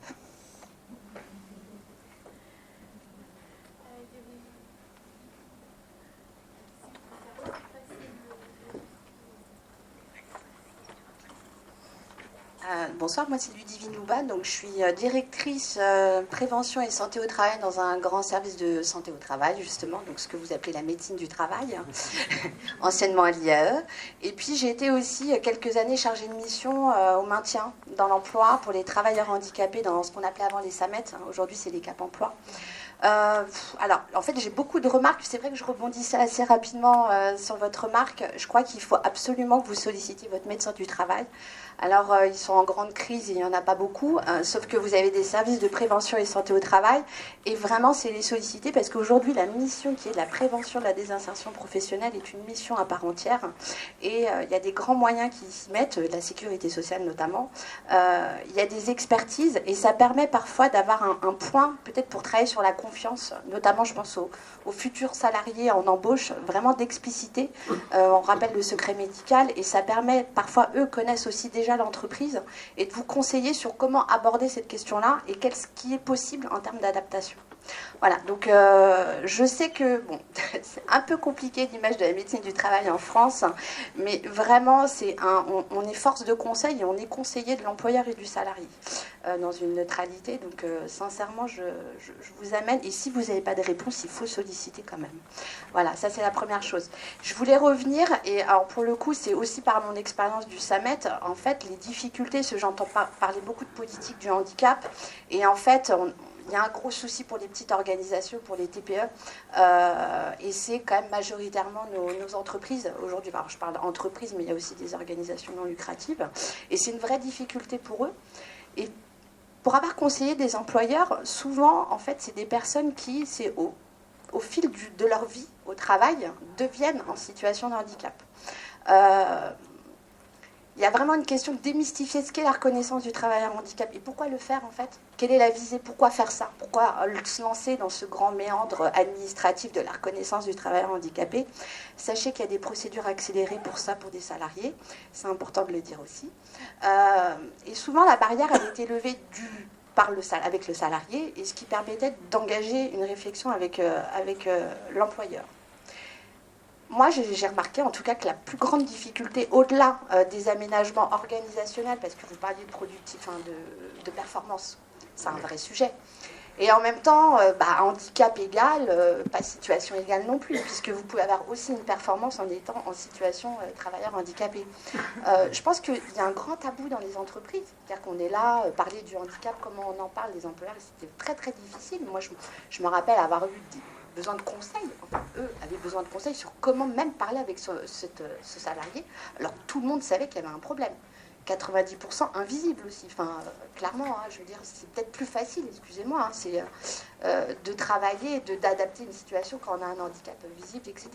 Bonsoir, moi c'est Ludivine Louba, donc je suis directrice prévention et santé au travail dans un grand service de santé au travail, justement, donc ce que vous appelez la médecine du travail, anciennement à l'IAE. Et puis j'ai été aussi quelques années chargée de mission au maintien dans l'emploi pour les travailleurs handicapés dans ce qu'on appelait avant les SAMET, aujourd'hui c'est les Cap Emploi. Alors, en fait, j'ai beaucoup de remarques. C'est vrai que je rebondissais assez rapidement sur votre remarque. Je crois qu'il faut absolument que vous sollicitiez votre médecin du travail. Alors, ils sont en grande crise, il n'y en a pas beaucoup, sauf que vous avez des services de prévention et santé au travail. Et vraiment, c'est les solliciter parce qu'aujourd'hui, la mission qui est de la prévention de la désinsertion professionnelle est une mission à part entière. Et il y a des grands moyens qui s'y mettent, la sécurité sociale notamment. Il y a des expertises et ça permet parfois d'avoir un point, peut-être pour travailler sur la confiance, notamment je pense aux futurs salariés en embauche, vraiment d'expliciter. On rappelle le secret médical et ça permet, parfois eux connaissent aussi déjà l'entreprise et de vous conseiller sur comment aborder cette question-là et ce qui est possible en termes d'adaptation. Voilà, donc je sais que bon, c'est un peu compliqué l'image de la médecine du travail en France, mais vraiment on est force de conseil et on est conseiller de l'employeur et du salarié dans une neutralité. Donc sincèrement, je vous amène, et si vous n'avez pas de réponse, il faut solliciter quand même. Voilà, ça c'est la première chose. Je voulais revenir, et alors pour le coup, c'est aussi par mon expérience du SAMET, en fait, les difficultés, j'entends parler beaucoup de politique du handicap, et en fait, il y a un gros souci pour les petites organisations, pour les TPE, et c'est quand même majoritairement nos entreprises aujourd'hui. Alors je parle d'entreprises, mais il y a aussi des organisations non lucratives, et c'est une vraie difficulté pour eux. Et pour avoir conseillé des employeurs, souvent, en fait, c'est des personnes qui, au fil de leur vie au travail, deviennent en situation de handicap. Il y a vraiment une question de démystifier ce qu'est la reconnaissance du travailleur handicapé. Et pourquoi le faire, en fait? Quelle est la visée? Pourquoi faire ça? Pourquoi se lancer dans ce grand méandre administratif de la reconnaissance du travailleur handicapé? Sachez qu'il y a des procédures accélérées pour ça, pour des salariés. C'est important de le dire aussi. Et souvent, la barrière, elle était levée avec le salarié, et ce qui permettait d'engager une réflexion avec l'employeur. moi, j'ai remarqué en tout cas que la plus grande difficulté, au-delà des aménagements organisationnels, parce que vous parliez de productif, hein, de performance, c'est un vrai sujet. Et en même temps, handicap égal, pas situation égale non plus, puisque vous pouvez avoir aussi une performance en étant en situation travailleur handicapé. Je pense qu'il y a un grand tabou dans les entreprises. C'est-à-dire qu'on est là, parler du handicap, comment on en parle, les employeurs, c'était très très difficile. Moi, je me rappelle avoir eu besoin de conseils. Enfin, eux avaient besoin de conseils sur comment même parler avec ce salarié, alors que tout le monde savait qu'il y avait un problème. 90% invisible aussi. Enfin, clairement, hein, je veux dire, c'est peut-être plus facile, excusez-moi, hein, c'est de travailler, d'adapter une situation quand on a un handicap visible, etc.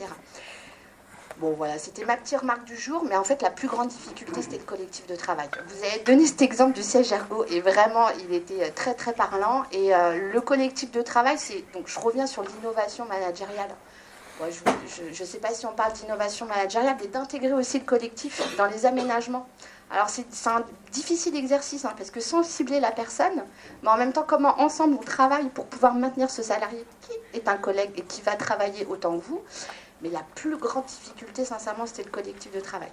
Bon, voilà, c'était ma petite remarque du jour, mais en fait, la plus grande difficulté, c'était le collectif de travail. Vous avez donné cet exemple du siège ergo, et vraiment, il était très, très parlant. Et le collectif de travail, donc je reviens sur l'innovation managériale. Ouais, je ne sais pas si on parle d'innovation managériale, mais d'intégrer aussi le collectif dans les aménagements. Alors c'est un difficile exercice, hein, parce que sans cibler la personne, mais en même temps comment ensemble on travaille pour pouvoir maintenir ce salarié qui est un collègue et qui va travailler autant que vous. Mais la plus grande difficulté, sincèrement, c'était le collectif de travail.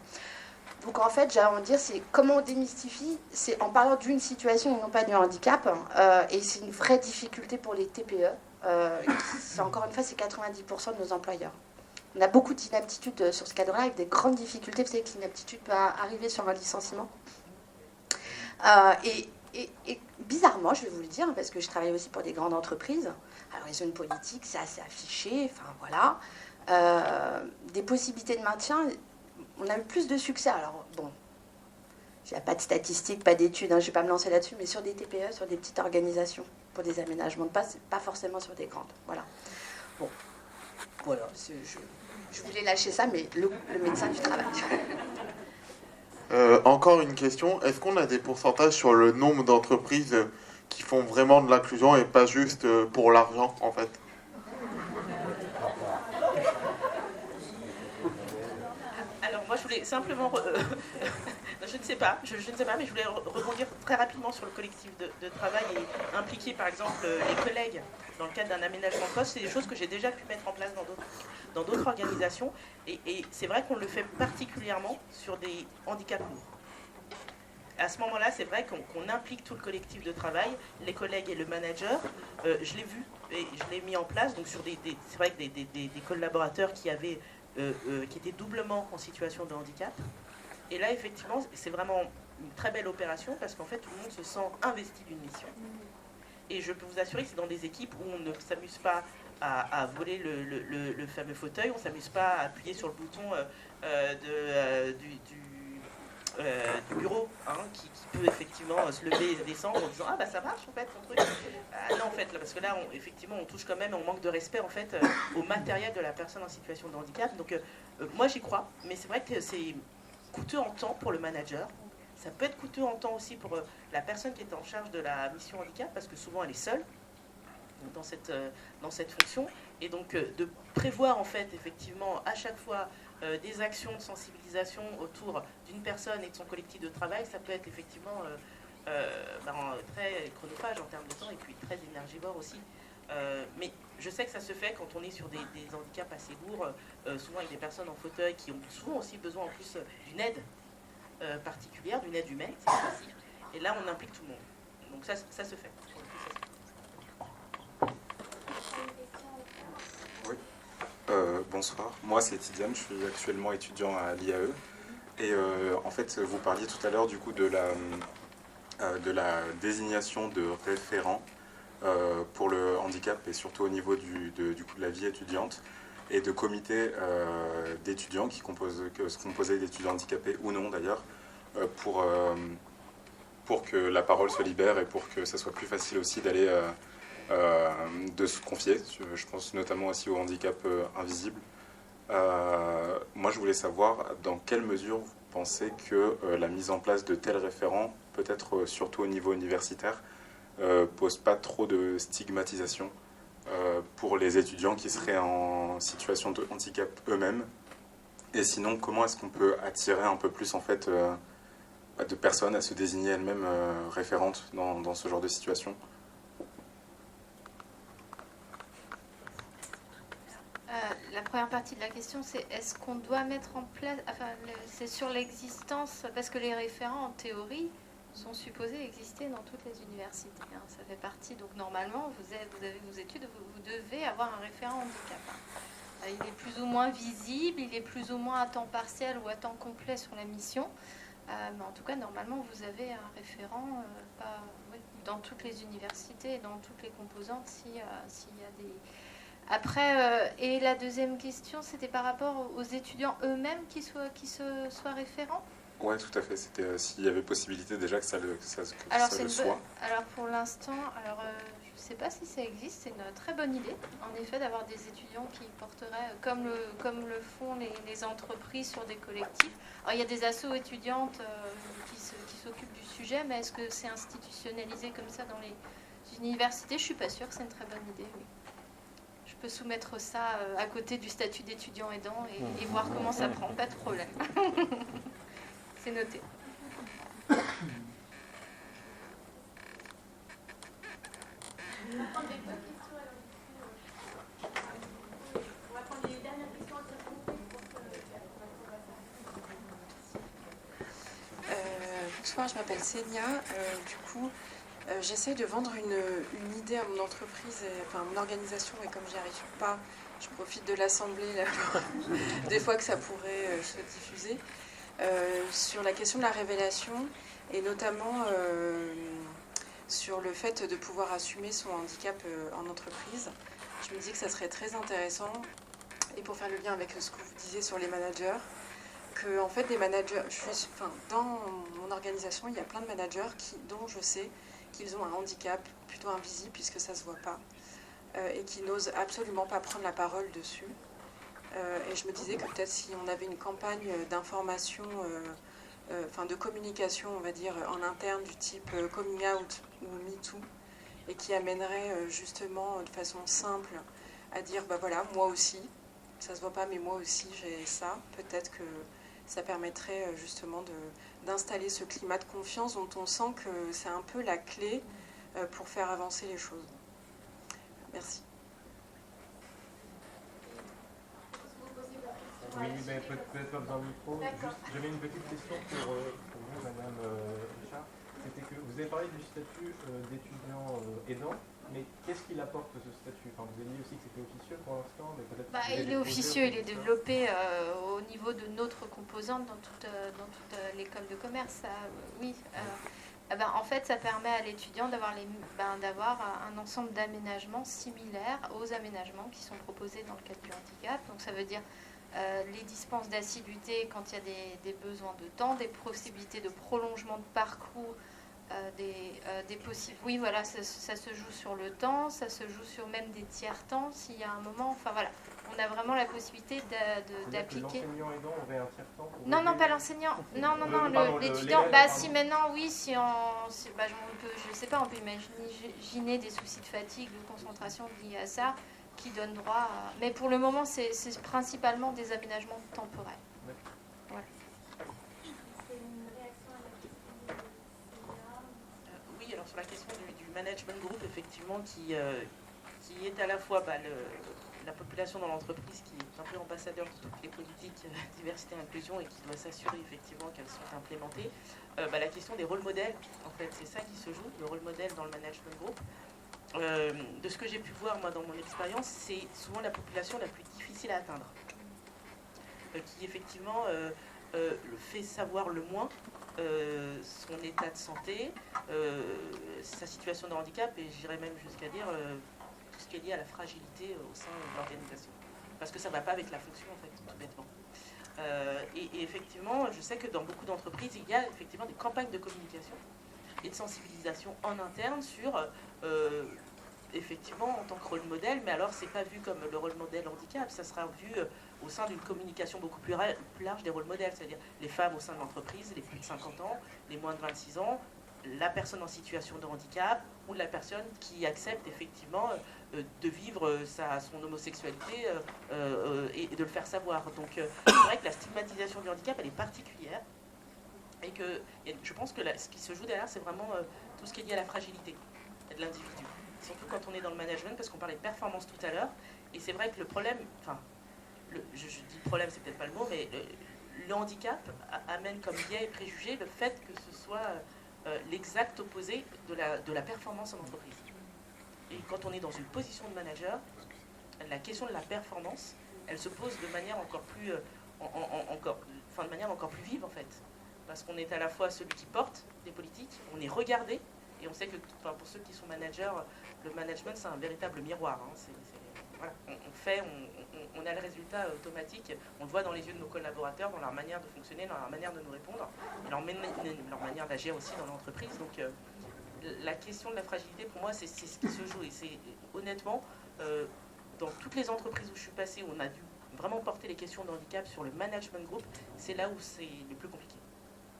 Donc en fait, j'ai envie de dire, c'est comment on démystifie, c'est en parlant d'une situation et non pas du handicap, et c'est une vraie difficulté pour les TPE. Encore une fois, c'est 90% de nos employeurs. On a beaucoup d'inaptitude sur ce cadre-là, avec des grandes difficultés. Vous savez que l'inaptitude peut arriver sur un licenciement. Et bizarrement, je vais vous le dire, parce que je travaille aussi pour des grandes entreprises. Alors, ils ont une politique, c'est assez affiché, enfin voilà. Des possibilités de maintien, on a eu plus de succès. Alors, bon, il n'y a pas de statistiques, pas d'études, hein, je ne vais pas me lancer là-dessus, mais sur des TPE, sur des petites organisations, pour des aménagements de passe, pas forcément sur des grandes. Voilà. Bon, voilà, je voulais lâcher ça, mais le médecin du travail. Encore une question, est-ce qu'on a des pourcentages sur le nombre d'entreprises qui font vraiment de l'inclusion et pas juste pour l'argent, en fait? Alors moi je voulais simplement, je ne sais pas, mais je voulais rebondir très rapidement sur le collectif de travail et impliquer par exemple les collègues dans le cadre d'un aménagement de poste. C'est des choses que j'ai déjà pu mettre en place dans d'autres organisations, et c'est vrai qu'on le fait particulièrement sur des handicaps lourds. À ce moment-là, c'est vrai qu'on implique tout le collectif de travail, les collègues et le manager. Je l'ai vu et je l'ai mis en place, donc sur c'est vrai que des collaborateurs qui étaient doublement en situation de handicap. Et là, effectivement, c'est vraiment une très belle opération parce qu'en fait, tout le monde se sent investi d'une mission. Et je peux vous assurer que c'est dans des équipes où on ne s'amuse pas à voler le fameux fauteuil, on ne s'amuse pas à appuyer sur le bouton du bureau, hein, qui peut effectivement se lever et se descendre en disant « Ah bah ça marche en fait ton truc ». Non en fait, parce que là effectivement on touche quand même, on manque de respect en fait au matériel de la personne en situation de handicap. Donc moi j'y crois, mais c'est vrai que c'est coûteux en temps pour le manager. Ça peut être coûteux en temps aussi pour la personne qui est en charge de la mission handicap, parce que souvent elle est seule dans cette fonction. Et donc de prévoir en fait effectivement à chaque fois des actions de sensibilisation autour d'une personne et de son collectif de travail, ça peut être effectivement très chronophage en termes de temps et puis très énergivore aussi. Mais je sais que ça se fait quand on est sur des handicaps assez lourds, souvent avec des personnes en fauteuil qui ont souvent aussi besoin en plus d'une aide particulière, d'une aide humaine, c'est facile. Et là, on implique tout le monde. Donc ça se fait. Oui. Bonsoir. Moi, c'est Tidiane. Je suis actuellement étudiant à l'IAE. Et en fait, vous parliez tout à l'heure du coup de la désignation de référents pour le handicap et surtout au niveau du coup de la vie étudiante et de comités d'étudiants qui se composaient d'étudiants handicapés ou non d'ailleurs pour que la parole se libère et pour que ça soit plus facile aussi d'aller de se confier. Je pense notamment aussi au handicap invisible. Moi, je voulais savoir dans quelle mesure vous pensez que la mise en place de tels référents, peut-être surtout au niveau universitaire, pose pas trop de stigmatisation pour les étudiants qui seraient en situation de handicap eux-mêmes. Et sinon, comment est-ce qu'on peut attirer un peu plus en fait de personnes à se désigner elles-mêmes référentes dans ce genre de situation? la première partie de la question, c'est est-ce qu'on doit mettre en place... Enfin, c'est sur l'existence, parce que les référents, en théorie, sont supposés exister dans toutes les universités. Hein. Ça fait partie... Donc, normalement, vous avez vos études, vous devez avoir un référent handicap. Hein. Il est plus ou moins visible, il est plus ou moins à temps partiel ou à temps complet sur la mission. Mais en tout cas, normalement, vous avez un référent dans toutes les universités et dans toutes les composantes s'il y a des... Après, et la deuxième question, c'était par rapport aux étudiants eux-mêmes qui soient référents. Oui, tout à fait. C'était s'il y avait possibilité déjà que ça le soit. Alors pour l'instant, je ne sais pas si ça existe, c'est une très bonne idée, en effet, d'avoir des étudiants qui porteraient, comme le font les entreprises sur des collectifs. Alors il y a des assos étudiantes qui s'occupent du sujet, mais est-ce que c'est institutionnalisé comme ça dans les universités? Je ne suis pas sûre que c'est une très bonne idée, oui. Je peux soumettre ça à côté du statut d'étudiant aidant et voir comment ça prend, pas de problème. C'est noté. On va prendre les dernières questions à bonsoir, je m'appelle Sénia. Du coup, j'essaie de vendre une idée à mon entreprise, enfin mon organisation, et comme j'y arrive pas, je profite de l'assemblée des fois que ça pourrait se diffuser, sur la question de la révélation et notamment sur le fait de pouvoir assumer son handicap en entreprise. Je me dis que ça serait très intéressant, et pour faire le lien avec ce que vous disiez sur les managers, que en fait des managers, dans mon organisation, il y a plein de managers dont je sais qu'ils ont un handicap plutôt invisible puisque ça ne se voit pas, et qui n'osent absolument pas prendre la parole dessus. Et je me disais que peut-être si on avait une campagne d'information, de communication, on va dire, en interne du type coming out ou MeToo, et qui amènerait justement de façon simple à dire, bah voilà, moi aussi, ça ne se voit pas, mais moi aussi j'ai ça, peut-être que ça permettrait justement d'installer ce climat de confiance dont on sent que c'est un peu la clé pour faire avancer les choses. Merci. Oui, mais peut-être pas besoin de micro. J'avais une petite question pour vous, Madame Richard. C'était que vous avez parlé du statut d'étudiant aidant, mais qu'est-ce qu'il apporte ce statut? Enfin, vous avez dit aussi que c'était officieux pour l'instant, mais peut-être. Il est officieux, il est développé au niveau de notre composante dans toute l'école de commerce. Ça, oui. En fait, ça permet à l'étudiant d'avoir un ensemble d'aménagements similaires aux aménagements qui sont proposés dans le cadre du handicap. Donc ça veut dire les dispenses d'assiduité quand il y a des besoins de temps, des possibilités de prolongement de parcours, des possibles. Oui, voilà, ça se joue sur le temps, ça se joue sur même des tiers-temps s'il y a un moment. Enfin voilà, on a vraiment la possibilité d'appliquer. L'enseignant aidant aurait un tiers-temps? Non, pas l'enseignant. Non, l'étudiant. Si maintenant, oui, je sais pas, on peut imaginer des soucis de fatigue, de concentration liés à ça, qui donnent droit à... Mais pour le moment, c'est principalement des aménagements temporaires. Voilà. Oui, alors sur la question du management group, effectivement, qui est à la fois la population dans l'entreprise qui est un peu ambassadeur de toutes les politiques diversité et inclusion et qui doit s'assurer effectivement qu'elles sont implémentées. La question des rôles modèles, en fait, c'est ça qui se joue, le rôle modèle dans le management group. De ce que j'ai pu voir moi dans mon expérience, c'est souvent la population la plus difficile à atteindre, qui effectivement fait savoir le moins son état de santé, sa situation de handicap, et j'irais même jusqu'à dire tout ce qui est lié à la fragilité au sein de l'organisation, parce que ça ne va pas avec la fonction en fait, tout bêtement. Et effectivement, je sais que dans beaucoup d'entreprises, il y a effectivement des campagnes de communication et de sensibilisation en interne sur effectivement en tant que rôle modèle, mais alors c'est pas vu comme le rôle modèle handicap, ça sera vu au sein d'une communication beaucoup plus large des rôles modèles, c'est-à-dire les femmes au sein de l'entreprise, les plus de 50 ans, les moins de 26 ans, la personne en situation de handicap ou la personne qui accepte effectivement de vivre son homosexualité et de le faire savoir. Donc c'est vrai que la stigmatisation du handicap, elle est particulière. Et que je pense que ce qui se joue derrière, c'est vraiment tout ce qui est lié à la fragilité de l'individu. Surtout quand on est dans le management, parce qu'on parlait de performance tout à l'heure. Et c'est vrai que le problème, je dis problème, c'est peut-être pas le mot, mais le handicap amène comme biais et préjugé le fait que ce soit l'exact opposé de la performance en entreprise. Et quand on est dans une position de manager, la question de la performance, elle se pose de manière encore plus, de manière encore plus vive en fait. Parce qu'on est à la fois celui qui porte des politiques, on est regardé, et on sait que pour ceux qui sont managers, le management c'est un véritable miroir. Hein. Voilà, on a le résultat automatique, on le voit dans les yeux de nos collaborateurs, dans leur manière de fonctionner, dans leur manière de nous répondre, et leur manière d'agir aussi dans l'entreprise. Donc la question de la fragilité, pour moi, c'est ce qui se joue. Et c'est honnêtement, dans toutes les entreprises où je suis passée, où on a dû vraiment porter les questions de handicap sur le management group, c'est là où c'est le plus compliqué.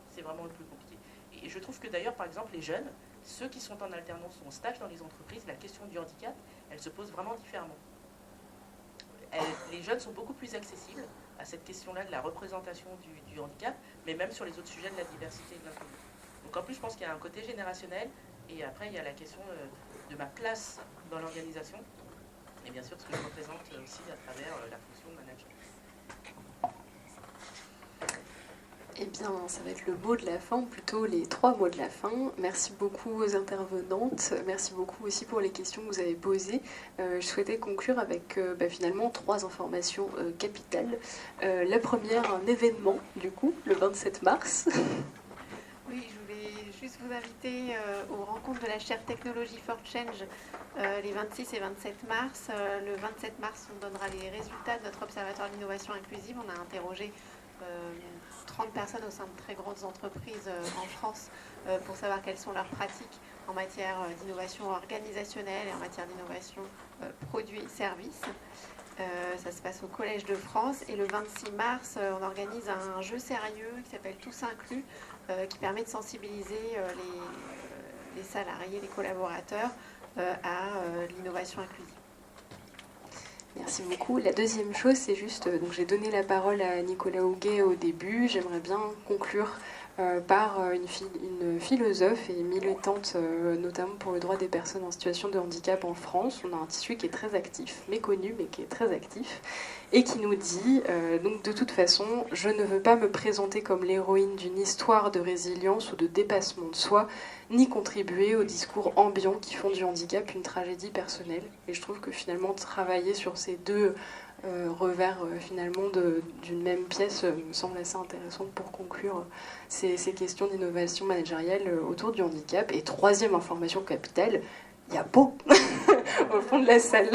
C'est vraiment le plus compliqué. Et je trouve que d'ailleurs, par exemple, les jeunes, ceux qui sont en alternance ou en stage dans les entreprises, la question du handicap, elle se pose vraiment différemment. Les jeunes sont beaucoup plus accessibles à cette question-là de la représentation du handicap, mais même sur les autres sujets de la diversité et de l'inclusion. Donc en plus, je pense qu'il y a un côté générationnel, et après, il y a la question de ma place dans l'organisation, et bien sûr, ce que je représente aussi à travers la fonction de manager. Eh bien, ça va être le mot de la fin, ou plutôt les 3 mots de la fin. Merci beaucoup aux intervenantes. Merci beaucoup aussi pour les questions que vous avez posées. Je souhaitais conclure avec finalement 3 informations capitales. La première, un événement, du coup, le 27 mars. Oui, je voulais juste vous inviter aux rencontres de la chaire Technology for Change les 26 et 27 mars. Le 27 mars, on donnera les résultats de notre observatoire d'innovation inclusive. On a interrogé 30 personnes au sein de très grandes entreprises en France pour savoir quelles sont leurs pratiques en matière d'innovation organisationnelle et en matière d'innovation produits-services. Ça se passe au Collège de France. Et le 26 mars, on organise un jeu sérieux qui s'appelle Tous Inclus, qui permet de sensibiliser les salariés, les collaborateurs à l'innovation inclusive. Merci beaucoup. La deuxième chose, c'est juste, donc j'ai donné la parole à Nicolas Houguet au début. J'aimerais bien conclure par une philosophe et militante, notamment pour le droit des personnes en situation de handicap en France. On a un tissu qui est très actif, méconnu, mais qui est très actif, et qui nous dit, donc de toute façon, je ne veux pas me présenter comme l'héroïne d'une histoire de résilience ou de dépassement de soi, ni contribuer aux discours ambiants qui font du handicap une tragédie personnelle. Et je trouve que finalement, travailler sur ces deux revers finalement d'une même pièce me semble assez intéressant pour conclure ces questions d'innovation managériale autour du handicap. Et troisième information capitale, il y a beau au fond de la salle.